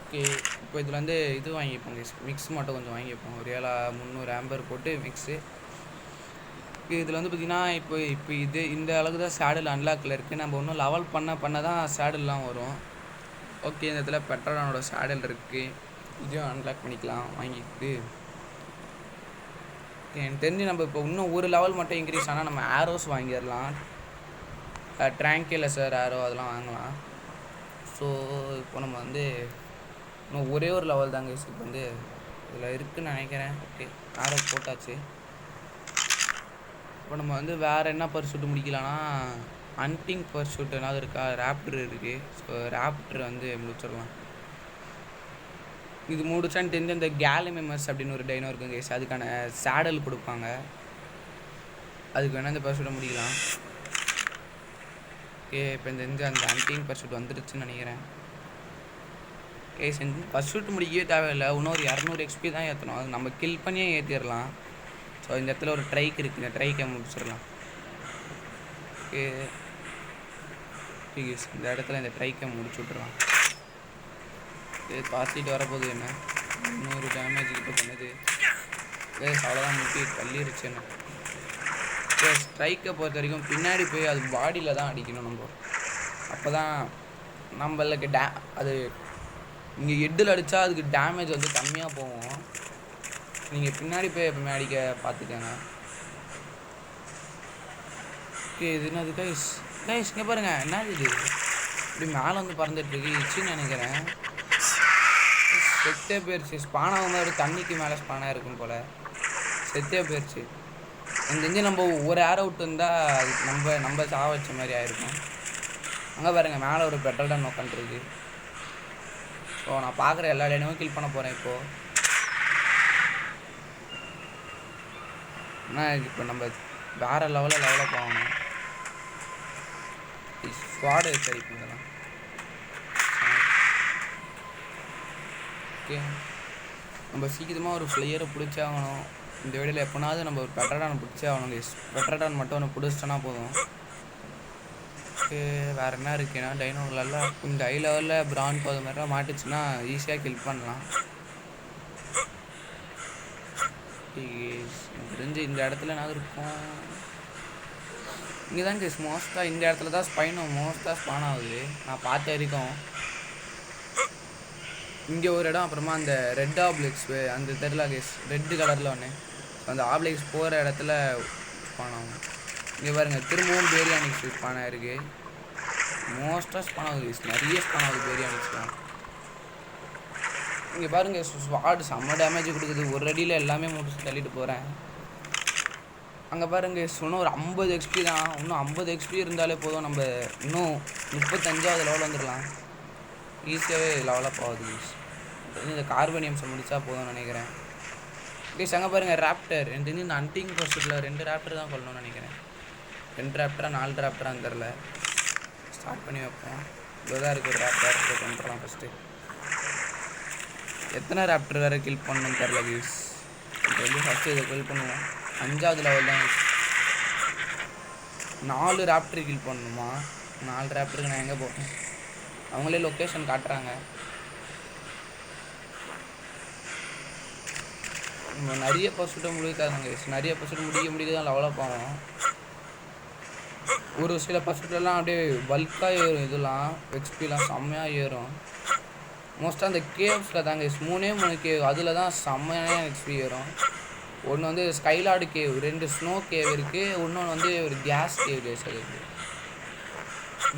ஓகே, இப்போ இதில் வந்து இது வாங்கிப்போம் கைஸ், மிக்ஸ் மட்டும் கொஞ்சம் வாங்கிப்போம். ஒரு 300 ஆம்பர் போட்டு மிக்ஸு. இதில் வந்து பார்த்திங்கன்னா இப்போ இது இந்த அளவுக்கு தான் சேடில் அன்லாக்கில் இருக்குது. நம்ம இன்னும் லெவல் பண்ண தான் சேடில்லாம் வரும். ஓகே, இந்த இடத்துல பெட்ரோனோட சேடல் இருக்குது, இதையும் அன்லாக் பண்ணிக்கலாம் வாங்கிட்டு. எனக்கு தெரிஞ்சு நம்ம இப்போ இன்னும் ஒரு லெவல் மட்டும் இன்க்ரீஸ் ஆனால் நம்ம ஆரோஸ் வாங்கிடலாம். ட்ராங்கிலஸர் ஆரோ அதெல்லாம் வாங்கலாம். ஸோ இப்போ நம்ம வந்து இன்னும் ஒரே ஒரு லெவல் தாங்க இப்போ வந்து இதில் இருக்குதுன்னு நினைக்கிறேன். ஓகே, ஆரோ போட்டாச்சு. இப்போ நம்ம வந்து வேறு என்ன பர்சூட் முடிக்கலாம்னா ஹண்டிங் பர்சூட் ஏதாவது இருக்கா? ராப்டர் இருக்குது. ஸோ ராப்டர் வந்து முடிச்சிடலாம். இது முடிச்சான்னு தெரிஞ்சு இந்த கேலிமெமஸ் அப்படின்னு ஒரு டைனோ இருக்குங்க கைஸ், அதுக்கான சேடல் கொடுப்பாங்க. அதுக்கு வேணால் இந்த பர்சூட்டை முடிக்கலாம். ஓகே, இப்போ இந்த அந்த ஹண்டிங் பர்சூட் வந்துடுச்சுன்னு நினைக்கிறேன். கைஸ், பர்சூட் முடிக்கவே தேவையில்லை. இன்னொரு 200 XP தான் ஏற்றணும். அது நம்ம கில் பண்ணியே ஏற்றிடலாம். ஸோ இந்த இடத்துல ஒரு ட்ரைக் இருக்குது, இந்த ட்ரைக்கை முடிச்சிடலாம். ஓகே கைஸ், இந்த இடத்துல இந்த ட்ரைக்கை முடிச்சு விட்றலாம். இது பார்த்துட்டு வரப்போகுது என்ன 100 டேமேஜ் கிட்ட பண்ணுது. அவ்வளோதான் முட்டி தள்ளிடுச்சு என்ன. ஸ்ட்ரைக்கை பொறுத்த வரைக்கும் பின்னாடி போய் அது பாடியில் தான் அடிக்கணும் நம்ம. அப்போ தான் நம்மளுக்கு அது இங்கே ஹெட்டில் அடித்தா அதுக்கு டேமேஜ் வந்து கம்மியாக போகும். நீங்கள் பின்னாடி போய் எப்பவுமே அடிக்க பார்த்துக்கங்க. ஓகே, இது என்னது கைஸ்? இங்கே பாருங்கள், என்னது இது இப்படி மேலே வந்து பறந்துட்டுருக்கு? இச்சுன்னு நினைக்கிறேன். செத்தே போயிடுச்சு. ஸ்பானாக மாதிரி தண்ணிக்கு மேலே ஸ்பானாக இருக்கும் போல். செத்தே போயிடுச்சு. எனக்கு தெரிஞ்சு நம்ம ஒரு ஏர் அவுட் இருந்தால் அது நம்ம சாவ வச்ச மாதிரி ஆகிருக்கும். அங்கே பாருங்கள், மேலே ஒரு பெட்ரோல் உட்காந்துருக்கு. ஸோ நான் பார்க்குற எல்லா டைனும் கில் பண்ண போகிறேன் இப்போது. ஆனால் இப்போ நம்ம வேறு லெவலில் போகணும். ஸ்குவாடு சரி பண்ணலாம். ஓகே, நம்ம சீக்கிரமாக ஒரு பிளேயரை பிடிச்சே ஆகணும். இந்த வீடியோவில் எப்போனாவது நம்ம ஒரு பெட்ரடானை பிடிச்சே ஆகணும் கைஸ். பெட்ரடான் மட்டும் ஒன்று பிடிச்சிட்டோன்னா போதும். ஓகே, வேறு என்ன இருக்குன்னா டைனோங்களெல்லாம் இந்த ஹை லெவலில் பிரான் போது மாதிரிலாம் மாட்டுச்சுன்னா ஈஸியாக கில் பண்ணலாம். எனக்கு தெரிஞ்சு இந்த இடத்துல என்ன இருக்கும்? இங்கே தான் கைஸ் மோஸ்ட்டாக இந்த இடத்துல தான் மோஸ்ட்டாக ஸ்பான் ஆகுது நான் பார்த்த வரைக்கும். இங்கே ஒரு இடம், அப்புறமா அந்த ரெட் ஆப்ளிக்ஸ் அந்த தெரியல கைஸ், ரெட்டு கலரில் ஒன்று, அந்த ஆப்ளிக்ஸ் போகிற இடத்துல ஸ்பான் ஆகும். இங்கே பாருங்கள், திரும்பவும் பேரியானிக்ஸ் ஸ்பான் ஆகிருக்கு. மோஸ்ட்டாக ஸ்பான் ஆகுது கைஸ், நிறைய ஸ்பான் ஆகுது பேரியானிக்ஸ்லாம். இங்கே பாருங்கள், ஸ்வாட் செம்ம டேமேஜ் கொடுக்குது. ஒரு அடியில் எல்லாமே முடிச்சு தள்ளிட்டு போகிறேன். அங்கே பாருங்கள், இன்னும் ஒரு 50 XP தான். இன்னும் 50 XP இருந்தாலே போதும், நம்ம இன்னும் 35வது லெவல் வந்துடலாம். ஈஸியாகவே லெவலப் ஆகுது கைஸ். இந்த கார்பனியம்ஸை முடித்தா போதும்னு நினைக்கிறேன் கைஸ். அங்கே பாருங்கள், ராப்டர். எனக்கு தெரிஞ்சு இந்த ஹண்டிங் பர்சூட்டில் 2 ராப்டர் தான் கொள்ளணும்னு நினைக்கிறேன். 2 ராப்டரா 4 ராப்டரான்னு தெரில. ஸ்டார்ட் பண்ணி வைப்போம். இவ்வளோ தான் இருக்குது ஒரு ராப்டர். இதை கொண்டுடலாம் ஃபஸ்ட்டு. எத்தனை ராப்டர் வேறு கில் பண்ணணும்னு தெரில கைஸ். இப்போ வந்து ஃபஸ்ட்டு இதை கில் பண்ணுவோம். 5வது லெவல் தான். 4 ராப்டர் கில் பண்ணணுமா? 4 ராப்டருக்கு நான் எங்கே போகிறேன்? அவங்களே லொக்கேஷன் காட்டுறாங்க. நம்ம நிறைய பர்சன்ட்டை முடிக்காதுங்க கைஸ். நிறைய பர்சன்ட் முடிக்க தான் லெவலப் ஆகும். ஒரு சில பர்சன்ட்லாம் அப்படியே பல்காக ஏறும். இதெல்லாம் எக்ஸ்பிலாம் செம்மையாக ஏறும். மோஸ்ட்டாக அந்த கேவ்ஸில் தாங்க கைஸ். 3 கேவ் அதில் தான் செம்மையான எக்ஸ்பி ஏறும். ஒன்று வந்து ஸ்கைலார்டு கேவ், 2 ஸ்னோ கேவ் இருக்குது. இன்னொன்று வந்து ஒரு கேஸ் கேவ் கைஸ். அது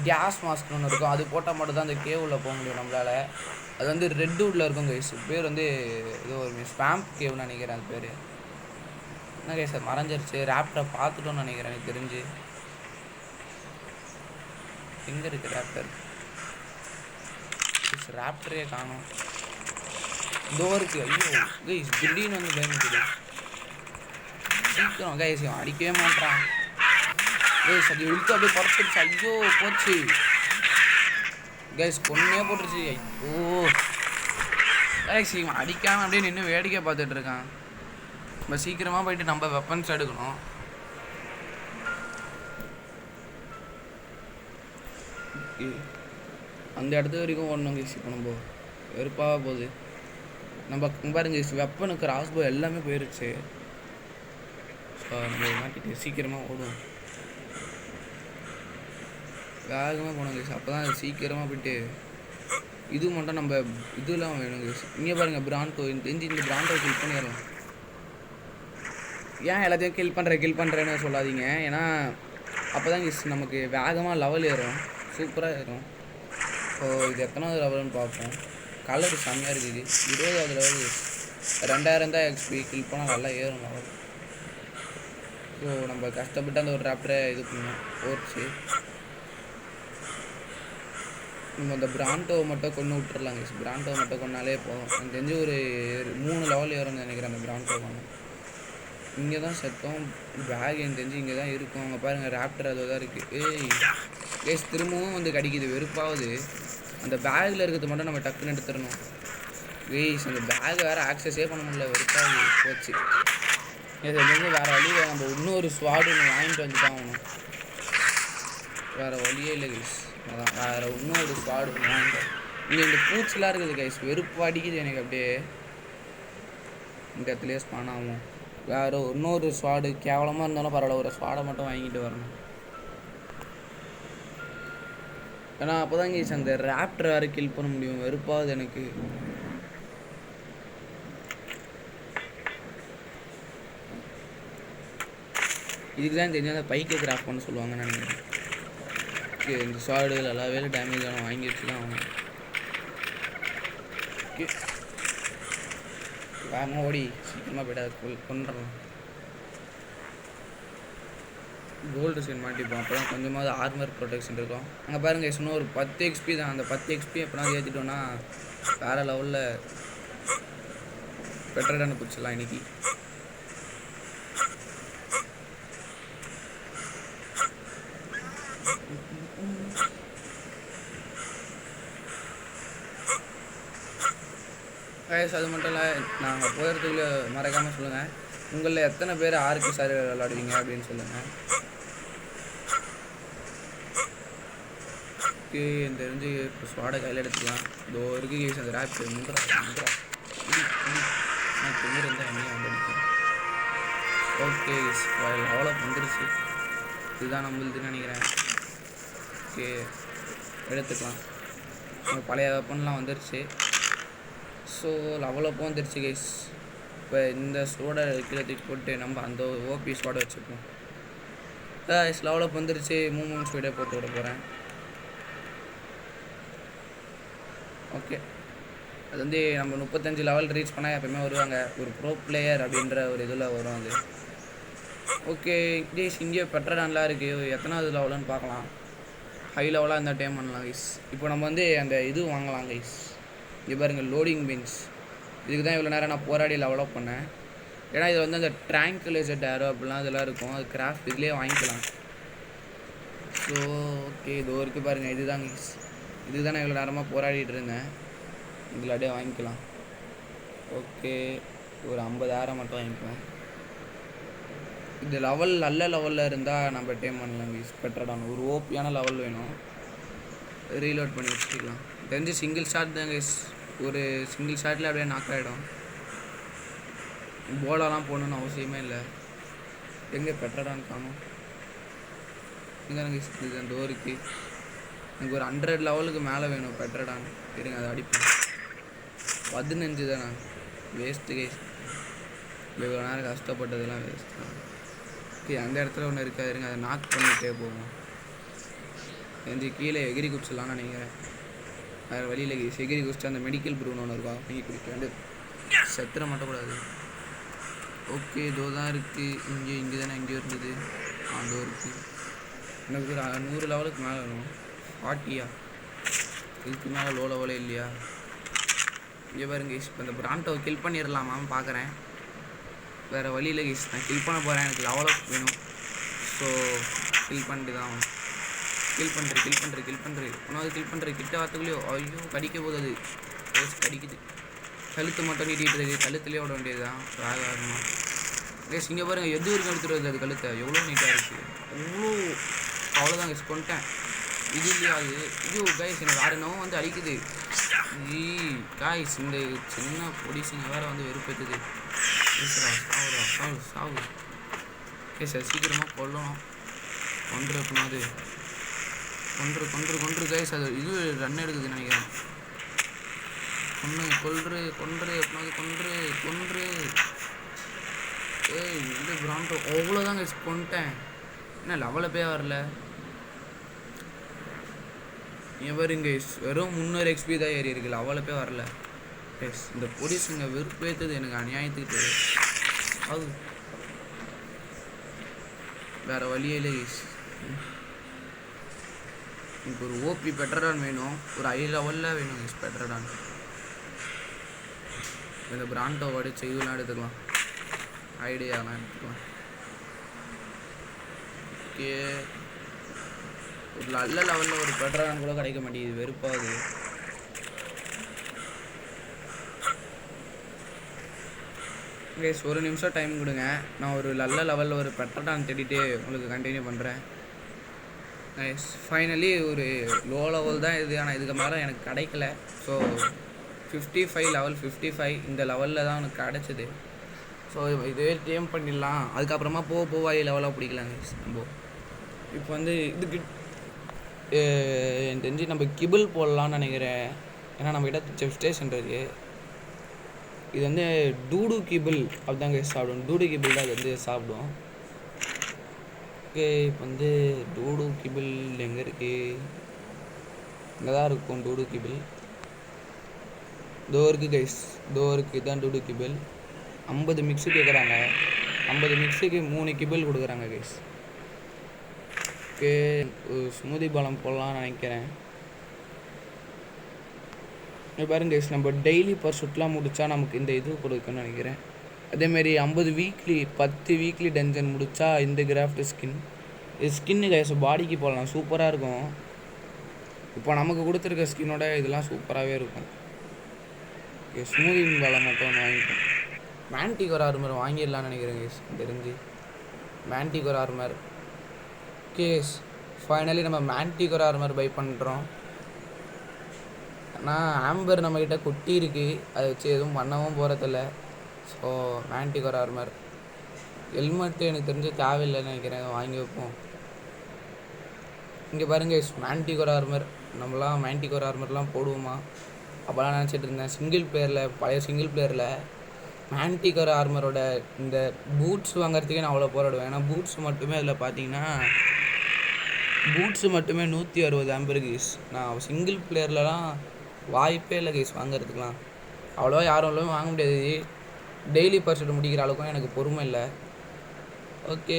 கேஸ் மாஸ்க் ஒன்று இருக்கும். அது போட்டால் மட்டும் தான் அந்த கேவில் போக முடியும் நம்மளால். அது வந்து ரெட் வுட்டில் இருக்கும் கைஸ். பேர் வந்து ஏதோ ஒரு ஸ்வாம்ப் கேவ்னு நினைக்கிறேன் அது பேர். என்ன கைஸ் அது மறைஞ்சிருச்சு. ரேப்டரை பார்த்துட்டோன்னு நினைக்கிறேன் எனக்கு தெரிஞ்சு. எங்கே இருக்குது ரேப்டர்? ரேப்டரே காணும். இதோ இருக்குது. ஐயோ கைஸ் திடீர்னு வந்து பயந்துக்குது. சீக்கிரம் கைஸ் அடிக்கவே மாட்டான் கைஸ். அது இழுத்து அப்படியே குறைச்சிருச்சு. ஐயோ போச்சு கைஸ். கொன்னே போட்டுருச்சு. ஐயோ கைஸ் இவன் அடிக்காமல் அப்படியே நின்று வேடிக்கை பார்த்துட்டு இருக்கான். நம்ம சீக்கிரமாக போயிட்டு நம்ம வெப்பன்ஸ் எடுக்கணும். அந்த இடத்து வரைக்கும் ஓடணும் கைஸ். இப்போ நம்ம வெறுப்பாக போகுது. நம்ம பாருங்க கைஸ் வெப்பனு கிராஸ்போ எல்லாமே போயிருச்சு. ஸோ நம்ம மாட்டிட்டு சீக்கிரமாக ஓடுவோம். வேகமாக போனோம் கைஸ். அப்போ தான் சீக்கிரமாக போயிட்டு இது மட்டும் நம்ம இதெல்லாம் வேணும் கைஸ். இங்கே பாருங்கள் பிராண்டோ. தெரிஞ்சு இந்த பிராண்டோ கில் பண்ணிடலாம். ஏன் எல்லாத்தையும் கில் பண்ணுறேன்னு சொல்லாதீங்க. ஏன்னா அப்போ தான் கைஸ் நமக்கு வேகமாக லெவல் ஏறும். சூப்பராக ஏறும். ஸோ இது எத்தனாவது லெவல்னு பார்ப்போம். கலர் செம்மையாக இருக்குது. 20வது லெவல் 2000 தான் எக்ஸ்பி. கில் பண்ணால் நல்லா ஏறும் லெவல். ஸோ நம்ம கஷ்டப்பட்டு அந்த ஒரு ரேப்டரை இது பண்ணோம் போச்சு. நம்ம அந்த பிராண்டோவை மட்டும் கொண்டு விட்டுறலாங்க. பிராண்டோவை மட்டும் கொண்டாலே போதும். எனக்கு தெரிஞ்சு ஒரு 3 லெவல் ஏறும்னு நினைக்கிறேன் அந்த பிராண்டோ கொண்டு. இங்கே தான் செத்தோம். பேக் எனக்கு தெரிஞ்சு இங்கே தான் இருக்கும். அங்கே பாருங்கள் ரேப்டர் அது தான் இருக்குது. கேஸ் திரும்பவும் வந்து கடிக்குது. வெறுப்பாகுது. அந்த பேக்கில் இருக்கிறது மட்டும் நம்ம டக்குன்னு எடுத்துடணும் கேஸ். அந்த பேக் வேறு ஆக்சஸே பண்ண முடியல. வெறுப்பாகுது போச்சு. இது வந்து வேறு வழியை நம்ம இன்னொரு ஸ்வாடு ஒன்று வாங்கிட்டு வந்துட்டு ஆகணும். வேறு வழியே இல்லை கைஸ். அதான் வேறு இன்னொரு ஸ்வாடு ஒன்று வாங்கிட்டு. இங்கே இந்த பூச்சிலாம் இருக்குது கைஸ். வெறுப்பு அடிக்குது எனக்கு. அப்படியே இந்த இடத்துலையே ஸ்பான் ஆகும். வேறு இன்னொரு ஸ்வாடு கேவலமாக இருந்தாலும் பரவாயில்ல, ஒரு ஸ்வாடை மட்டும் வாங்கிட்டு வரணும். ஏன்னா அப்போ தான் கைஸ் அந்த ரேப்டர் வேறு கில் பண்ண முடியும். வெறுப்பாகுது எனக்கு. இதுக்கு தான் தெரிஞ்சு அந்த பைக்கை கிராஃப்ட் பண்ண சொல்லுவாங்கன்னு நினைக்கிறேன். ஓகே இந்த ஸ்வாடுகள் எல்லா வேலை டேமேஜ் ஆனால் வாங்கி வச்சு தான் ஆகணும். ஓகே வேகமாக ஓடி சீக்கிரமாக போய்ட்டு கொண்டுடலாம். Gold skin மாட்டிப்போம். அப்போ தான் கொஞ்சமாவது ஆர்மர் ப்ரொடெக்ஷன் இருக்கும். அங்கே பாருங்கள் இன்னும் ஒரு 10 XP தான். அந்த 10 XP எப்போனா ஏற்றிட்டோன்னா வேறு லெவலில் பெட்டரான பிடிச்சிடலாம் இன்றைக்கி. கைஸ் அது மட்டும் இல்லை, நாங்கள் போகிறதுக்குள்ளே மறக்காமல் சொல்லுங்கள் உங்களில் எத்தனை பேர் ஆர்க்கு சார் விளாடுவீங்க அப்படின்னு சொல்லுங்கள். ஓகே தெரிஞ்சு இப்போ ஸ்வாடை கையில் எடுத்துக்கலாம். இதோ இருக்கு கேஸ் அந்த ரேப் முந்திரா நான் திமிர் இருந்தால் என்னையும் வந்துடுச்சு. ஓகே அவ்வளோ வந்துருச்சு. இதுதான் நம்மளுதுன்னு நினைக்கிறேன். ஓகே எடுத்துக்கலாம். பழைய வெப்பன்லாம் வந்துருச்சு. ஸோ லெவலப்போ வந்துருச்சு கைஸ். இப்போ இந்த ஸ்வாடை கீழே தூக்கி போட்டு நம்ம அந்த ஓபி ஸ்வாடை வச்சுப்போம். கைஸ் லெவலப் வந்துருச்சு. மூமெண்ட் ஸ்பீடே போட்டு விட போகிறேன். ஓகே அது வந்து நம்ம 35 லெவல் ரீச் பண்ணால் எப்போயுமே வருவாங்க. ஒரு ப்ரோ பிளேயர் அப்படின்ற ஒரு இதில் வரும் அது. ஓகே கைஸ் இங்கே பெட்டரான்லாம் இருக்குது. எத்தனாவது லெவலுன்னு பார்க்கலாம். ஹை லெவலாக இந்த டைம் பண்ணலாம் கைஸ். இப்போ நம்ம வந்து அந்த இது வாங்கலாம் கைஸ். இங்கே பாருங்கள் லோடிங் பெஞ்ச். இதுக்கு தான் இவ்வளோ நேரம் நான் போராடி லெவலப் பண்ணேன். ஏன்னா இது வந்து அந்த ட்ராங்குலைசர் ஏரோ அப்படிலாம் இதெல்லாம் இருக்கும். அது கிராஃப்ட் இதுலேயே வாங்கிக்கலாம். ஸோ ஓகே இதோ இருக்குது பாருங்கள். இதுதான் கைஸ். இதுதான் நான் இவ்வளோ நேரமாக போராடிட்டு இருந்தேன். இதில் அப்படியே வாங்கிக்கலாம். ஓகே ஒரு 50,000 மட்டும் வாங்கிக்குவேன். இந்த லெவல் நல்ல லெவலில் இருந்தால் நம்ம டைம் பண்ணலாம் கைஸ். பெட்டரான ஒரு ஓபியான லெவல் வேணும். ரீலோட் பண்ணி வச்சுக்கலாம். தெரிஞ்சு சிங்கிள் ஷாட் தான் கைஸ். ஒரு சிங்கிள் ஷாட்டில் அப்படியே நாக் ஆகிடும். போலாலாம் போகணுன்னு அவசியமே இல்லை. எங்கே பெட்டரான்னு காணும். இங்கே எனக்கு அந்த டோருக்கு எனக்கு ஒரு 100 லெவலுக்கு மேலே வேணும் பெட்டரான்னு. இருங்க அதை அடிப்பேன். 15 தானே, வேஸ்ட்டு கேஸ். இவ்வளோ நேரம் கஷ்டப்பட்டதெல்லாம் வேஸ்ட் தான். ஓகே, அந்த இடத்துல ஒன்று இருக்காது. இருங்க அதை நாக் பண்ணிகிட்டே போவோம். எந்த கீழே எகிரி குடிச்சிடலான்னு நினைக்கிறேன். வேறு வழியில் எகிரி குடிச்சிட்டு அந்த மெடிக்கல் ப்ரூன்னு ஒன்று இருக்கும், வாங்கி குடிக்க வேண்டியது. செத்துற மாட்டக்கூடாது. ஓகே, இதோ தான் இருக்குது. இங்கே தானே எங்கேயோ இருந்தது. அதோ இருக்குது. எனக்கு ஒரு 100 லெவலுக்கு மேலே வேணும். 40யா? இதுக்கு மேலே லோ லெவலே இல்லையா? இங்கே பாருங்க கைஸ், இப்போ இந்த பிராண்டோவை கில் பண்ணிடலாமான்னு பார்க்குறேன். வேறு வழியில் கைஸ் நான் கில் பண்ண போகிறேன். எனக்கு லெவலப் வேணும். ஸோ கில் பண்ணிட்டு தான் கில் பண்ணுறேன். ஒன்றாவது கில் பண்ணுறேன். கிட்ட வார்த்தைக்குள்ளேயோ ஐயோ கடிக்க போகுது. அது கைஸ் கடிக்குது. கழுத்து மட்டும் நீட்டிகிட்டு இருக்குது. கழுத்துலேயே விட வேண்டியது தான் வேகமாக. கைஸ் இங்கே பாருங்கள், எது வரைக்கும் எடுத்துகிட்டு வருது அது கழுத்தை. எவ்வளோ நீட்டாக இருக்குது. அவ்வளோதான் கைஸ் கொண்டேன். இது இல்லையா அது? ஐயோ கைஸ் எனக்கு வேறு என்னவோ வந்து அடிக்குது. கைஸ் இந்த சின்ன பொடிசுங்க வேறு வந்து வெறுப்பேற்றுது. சாவு கைஸ், அது சீக்கிரமாக கொல்லணும். கொன்று எப்படின்னா அது கொன்று கைஸ். அது இது ரன் எடுக்குதுன்னு நினைக்கிறேன். கொன்று எப்படின்னா கொன்று. ஏய் இந்த பிராண்டோ அவ்வளோதான் கைஸ் கொண்டேன். என்ன லெவலில் போய் வரல. எவருங்க வெறும் 300 XP தான் ஏறி இருக்கு. லெவலில் போய் வரல. எஸ் இந்த பொடிசுங்க வெறுப்பேற்றுது எனக்கு அநியாயத்துக்கு. அது வேறு வழியே இல்லை கைஸ். எனக்கு ஒரு ஓபி பெட்டரான் வேணும். ஒரு ஹை லெவலில் வேணும் கைஸ் பெட்டரான். இந்த பிராண்டோ அடிச்சு இதெல்லாம் எடுத்துக்கலாம். ஐடியாலாம் எடுத்துக்கலாம். ஓகே, ஒரு நல்ல லெவலில் ஒரு பெட்டரான் கூட கிடைக்க மாட்டேங்குது. வெறுப்பாகுது. கைஸ் ஒரு நிமிஷம் டைம் கொடுங்க. நான் ஒரு நல்ல லெவலில் ஒரு பெட்டரான் தேடிட்டு உங்களுக்கு கண்டினியூ பண்ணுறேன். கைஸ் ஃபைனலி ஒரு லோ லெவல் தான் இது. ஆனால் இதுக்கு மேலே எனக்கு கிடைக்கல. ஸோ 55 லெவல் 55 இந்த லெவலில் தான் எனக்கு கிடச்சிது. ஸோ இதே கேம் பண்ணிடலாம். அதுக்கப்புறமா போக ஹை லெவலாக பிடிக்கலாங்க நம்ம. இப்போ வந்து இதுக்கு எனக்கு தெரிஞ்சு நம்ம கிபிள் போடலான்னு நினைக்கிறேன். ஏன்னா நம்ம கிட்ட செஃப் ஸ்டேஷன் இருக்குது. இது வந்து டூடு கிபிள் அப்படிதாங்க சாப்பிடும். டூடு கிபிள் தான் அது வந்து சாப்பிடும். ஓகே, இப்போ வந்து டூடு கிபிள் எங்கே இருக்குது? இங்கே தான் இருக்கும் டூடு கிபிள். டோருக்கு கைஸ், டோருக்கு தான் டூடு கிபிள். 50 மிக்ஸு கேட்குறாங்க. 50 மிக்ஸுக்கு 3 கிபிள் கொடுக்குறாங்க கைஸ். ஓகே, ஸ்மூதி பழம் போடலான்னு நினைக்கிறேன். பாருங்க கைஸ், நம்ம டெய்லி பர்சூட்லாம் முடித்தா நமக்கு இந்த இது கொடுக்குன்னு நினைக்கிறேன். அதேமாரி 50 வீக்லி 10 வீக்லி டஞ்சன் முடித்தா இந்த கிராஃப்ட் ஸ்கின். இது ஸ்கின்னு கைஸ் பாடிக்கு போடலாம். சூப்பராக இருக்கும். இப்போ நமக்கு கொடுத்துருக்க ஸ்கின்னோட இதெல்லாம் சூப்பராகவே இருக்கும். ஓகே, ஸ்மூதி பழம் மட்டும் ஒன்று வாங்கிப்போம். மேன்டிகோர் ஆர்மர் வாங்கிடலான்னு நினைக்கிறேன் கைஸ் தெரிஞ்சு. மேன்டிகோர் ஆர்மர். கேஸ் ஃபைனலி நம்ம மேன்டிகோர் ஆர்மர் பை பண்ணுறோம். ஆனால் ஆம்பர் நம்மக்கிட்ட கொட்டி இருக்குது. அதை வச்சு எதுவும் பண்ணவும் போகிறதில்ல. So மேன்டிகோர் armour. ஹெல்மெட்டு எனக்கு தெரிஞ்சு தேவையில்லைன்னு நினைக்கிறேன். வாங்கி வைப்போம். இங்கே பாருங்க மேன்டிகோர் ஆர்மர். நம்மளாம் மேன்டிகோர் ஆர்மர்லாம் போடுவோமா அப்போலாம் நினச்சிட்டு இருந்தேன். சிங்கிள் பிளேயரில், பழைய சிங்கிள் பிளேயரில் மேன்டிகோர் ஆர்மரோட இந்த பூட்ஸ் வாங்குறதுக்கே நான் அவ்வளோ போராடுவேன். ஏன்னா பூட்ஸ் மட்டுமே அதில் பார்த்தீங்கன்னா பூட்ஸு மட்டுமே 160 ஆம்பர் கைஸ். நான் சிங்கிள் பிளேயர்லலாம் வாய்ப்பே இல்லை கைஸ் வாங்குறதுக்கெலாம். அவ்வளோவா யாரும் வாங்க முடியாது. டெய்லி பர்சூட் முடிக்கிற அளவுக்கும் எனக்கு பொறுமை இல்லை. ஓகே,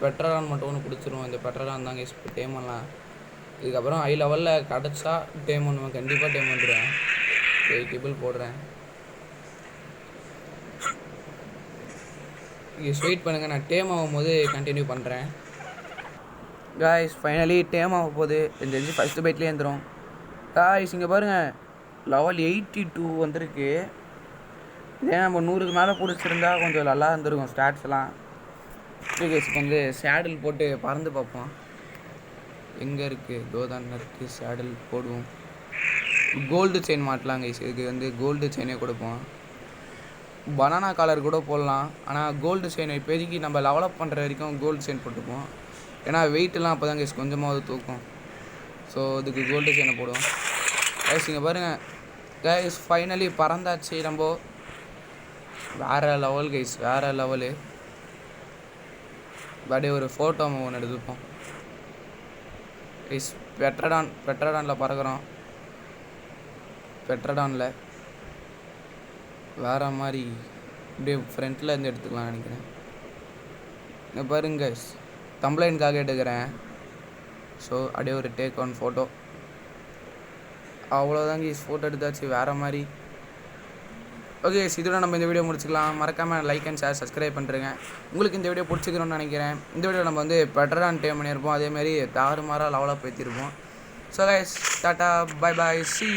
பெட்ரான் மட்டும் ஒன்று பிடிச்சிருவோம். இந்த பெட்ரான் தான் கைஸ் இப்போ டேம் பண்ணலாம். இதுக்கப்புறம் ஹை லெவலில் கிடச்சா டேம் பண்ணுவேன். கண்டிப்பாக டேம் பண்ணிடுவேன். கிபிள் போடுறேன். வெயிட் பண்ணுங்கள், நான் டேம் ஆகும்போது கண்டினியூ பண்ணுறேன். காய்ஸ் ஃபைனலி டேம் ஆக போகுது. தெரிஞ்சு ஃபஸ்ட்டு பைட்லேயே வந்துடும். காய்ஸ் இங்கே பாருங்கள், லெவல் 82 வந்திருக்கு. இதே நம்ம 100க்கு மேலே பிடிச்சிருந்தா கொஞ்சம் நல்லா இருந்திருக்கும் ஸ்டாட்ஸ்லாம். ஓகே கைஸ், இப்போ வந்து சேடில் போட்டு பறந்து பார்ப்போம். எங்கே இருக்குது? தோதான இருக்குது. சேடில் போடுவோம். கோல்டு செயின் மாட்டலாம் கைஸ். இதுக்கு வந்து கோல்டு செயினே கொடுப்போம். பனானா காலர் கூட போடலாம். ஆனால் கோல்டு செயின் இப்போதைக்கு நம்ம லெவலப் பண்ணுற வரைக்கும் கோல்டு செயின் போட்டுப்போம். ஏன்னா வெயிட்டெலாம் அப்போ தான் கைஸ் கொஞ்சமாவது தூக்கும். ஸோ இதுக்கு கோல்டு செயினை போடுவோம். கைஸ் இங்கே பாருங்கள் கைஸ், ஃபைனலி பறந்தாச்சு நம்ம. வேறு லெவல் கைஸ், வேறு லெவலு. அப்படியே ஒரு ஃபோட்டோ ஒன்று எடுத்துப்போம் கைஸ். பெட்ரடானில் பறக்கிறோம். பெட்ரடானில் வேறு மாதிரி இப்படியே ஃப்ரண்ட்டில் இருந்து எடுத்துக்கலாம்னு நினைக்கிறேன். இங்கே பாருங்க கைஸ், கம்ப்ளைண்ட்காக எடுக்கிறேன். ஸோ அப்படியே ஒரு டேக் ஒன் ஃபோட்டோ. அவ்வளோதாங்க கைஸ், ஃபோட்டோ எடுத்தாச்சு வேறு மாதிரி. ஓகே கைஸ், இதோட நம்ம இந்த வீடியோ முடிச்சுக்கலாம். மறக்காமல் லைக் அண்ட் ஷேர் சப்ஸ்கிரைப் பண்ணுறேங்க. உங்களுக்கு இந்த வீடியோ பிடிச்சிக்கணும்னு நினைக்கிறேன். இந்த வீடியோ நம்ம வந்து பெட்டரான் டேம் பண்ணியிருப்போம். அதேமாரி தாறுமாறாக லெவலாக பேத்திருப்போம். So guys, tata bye bye, C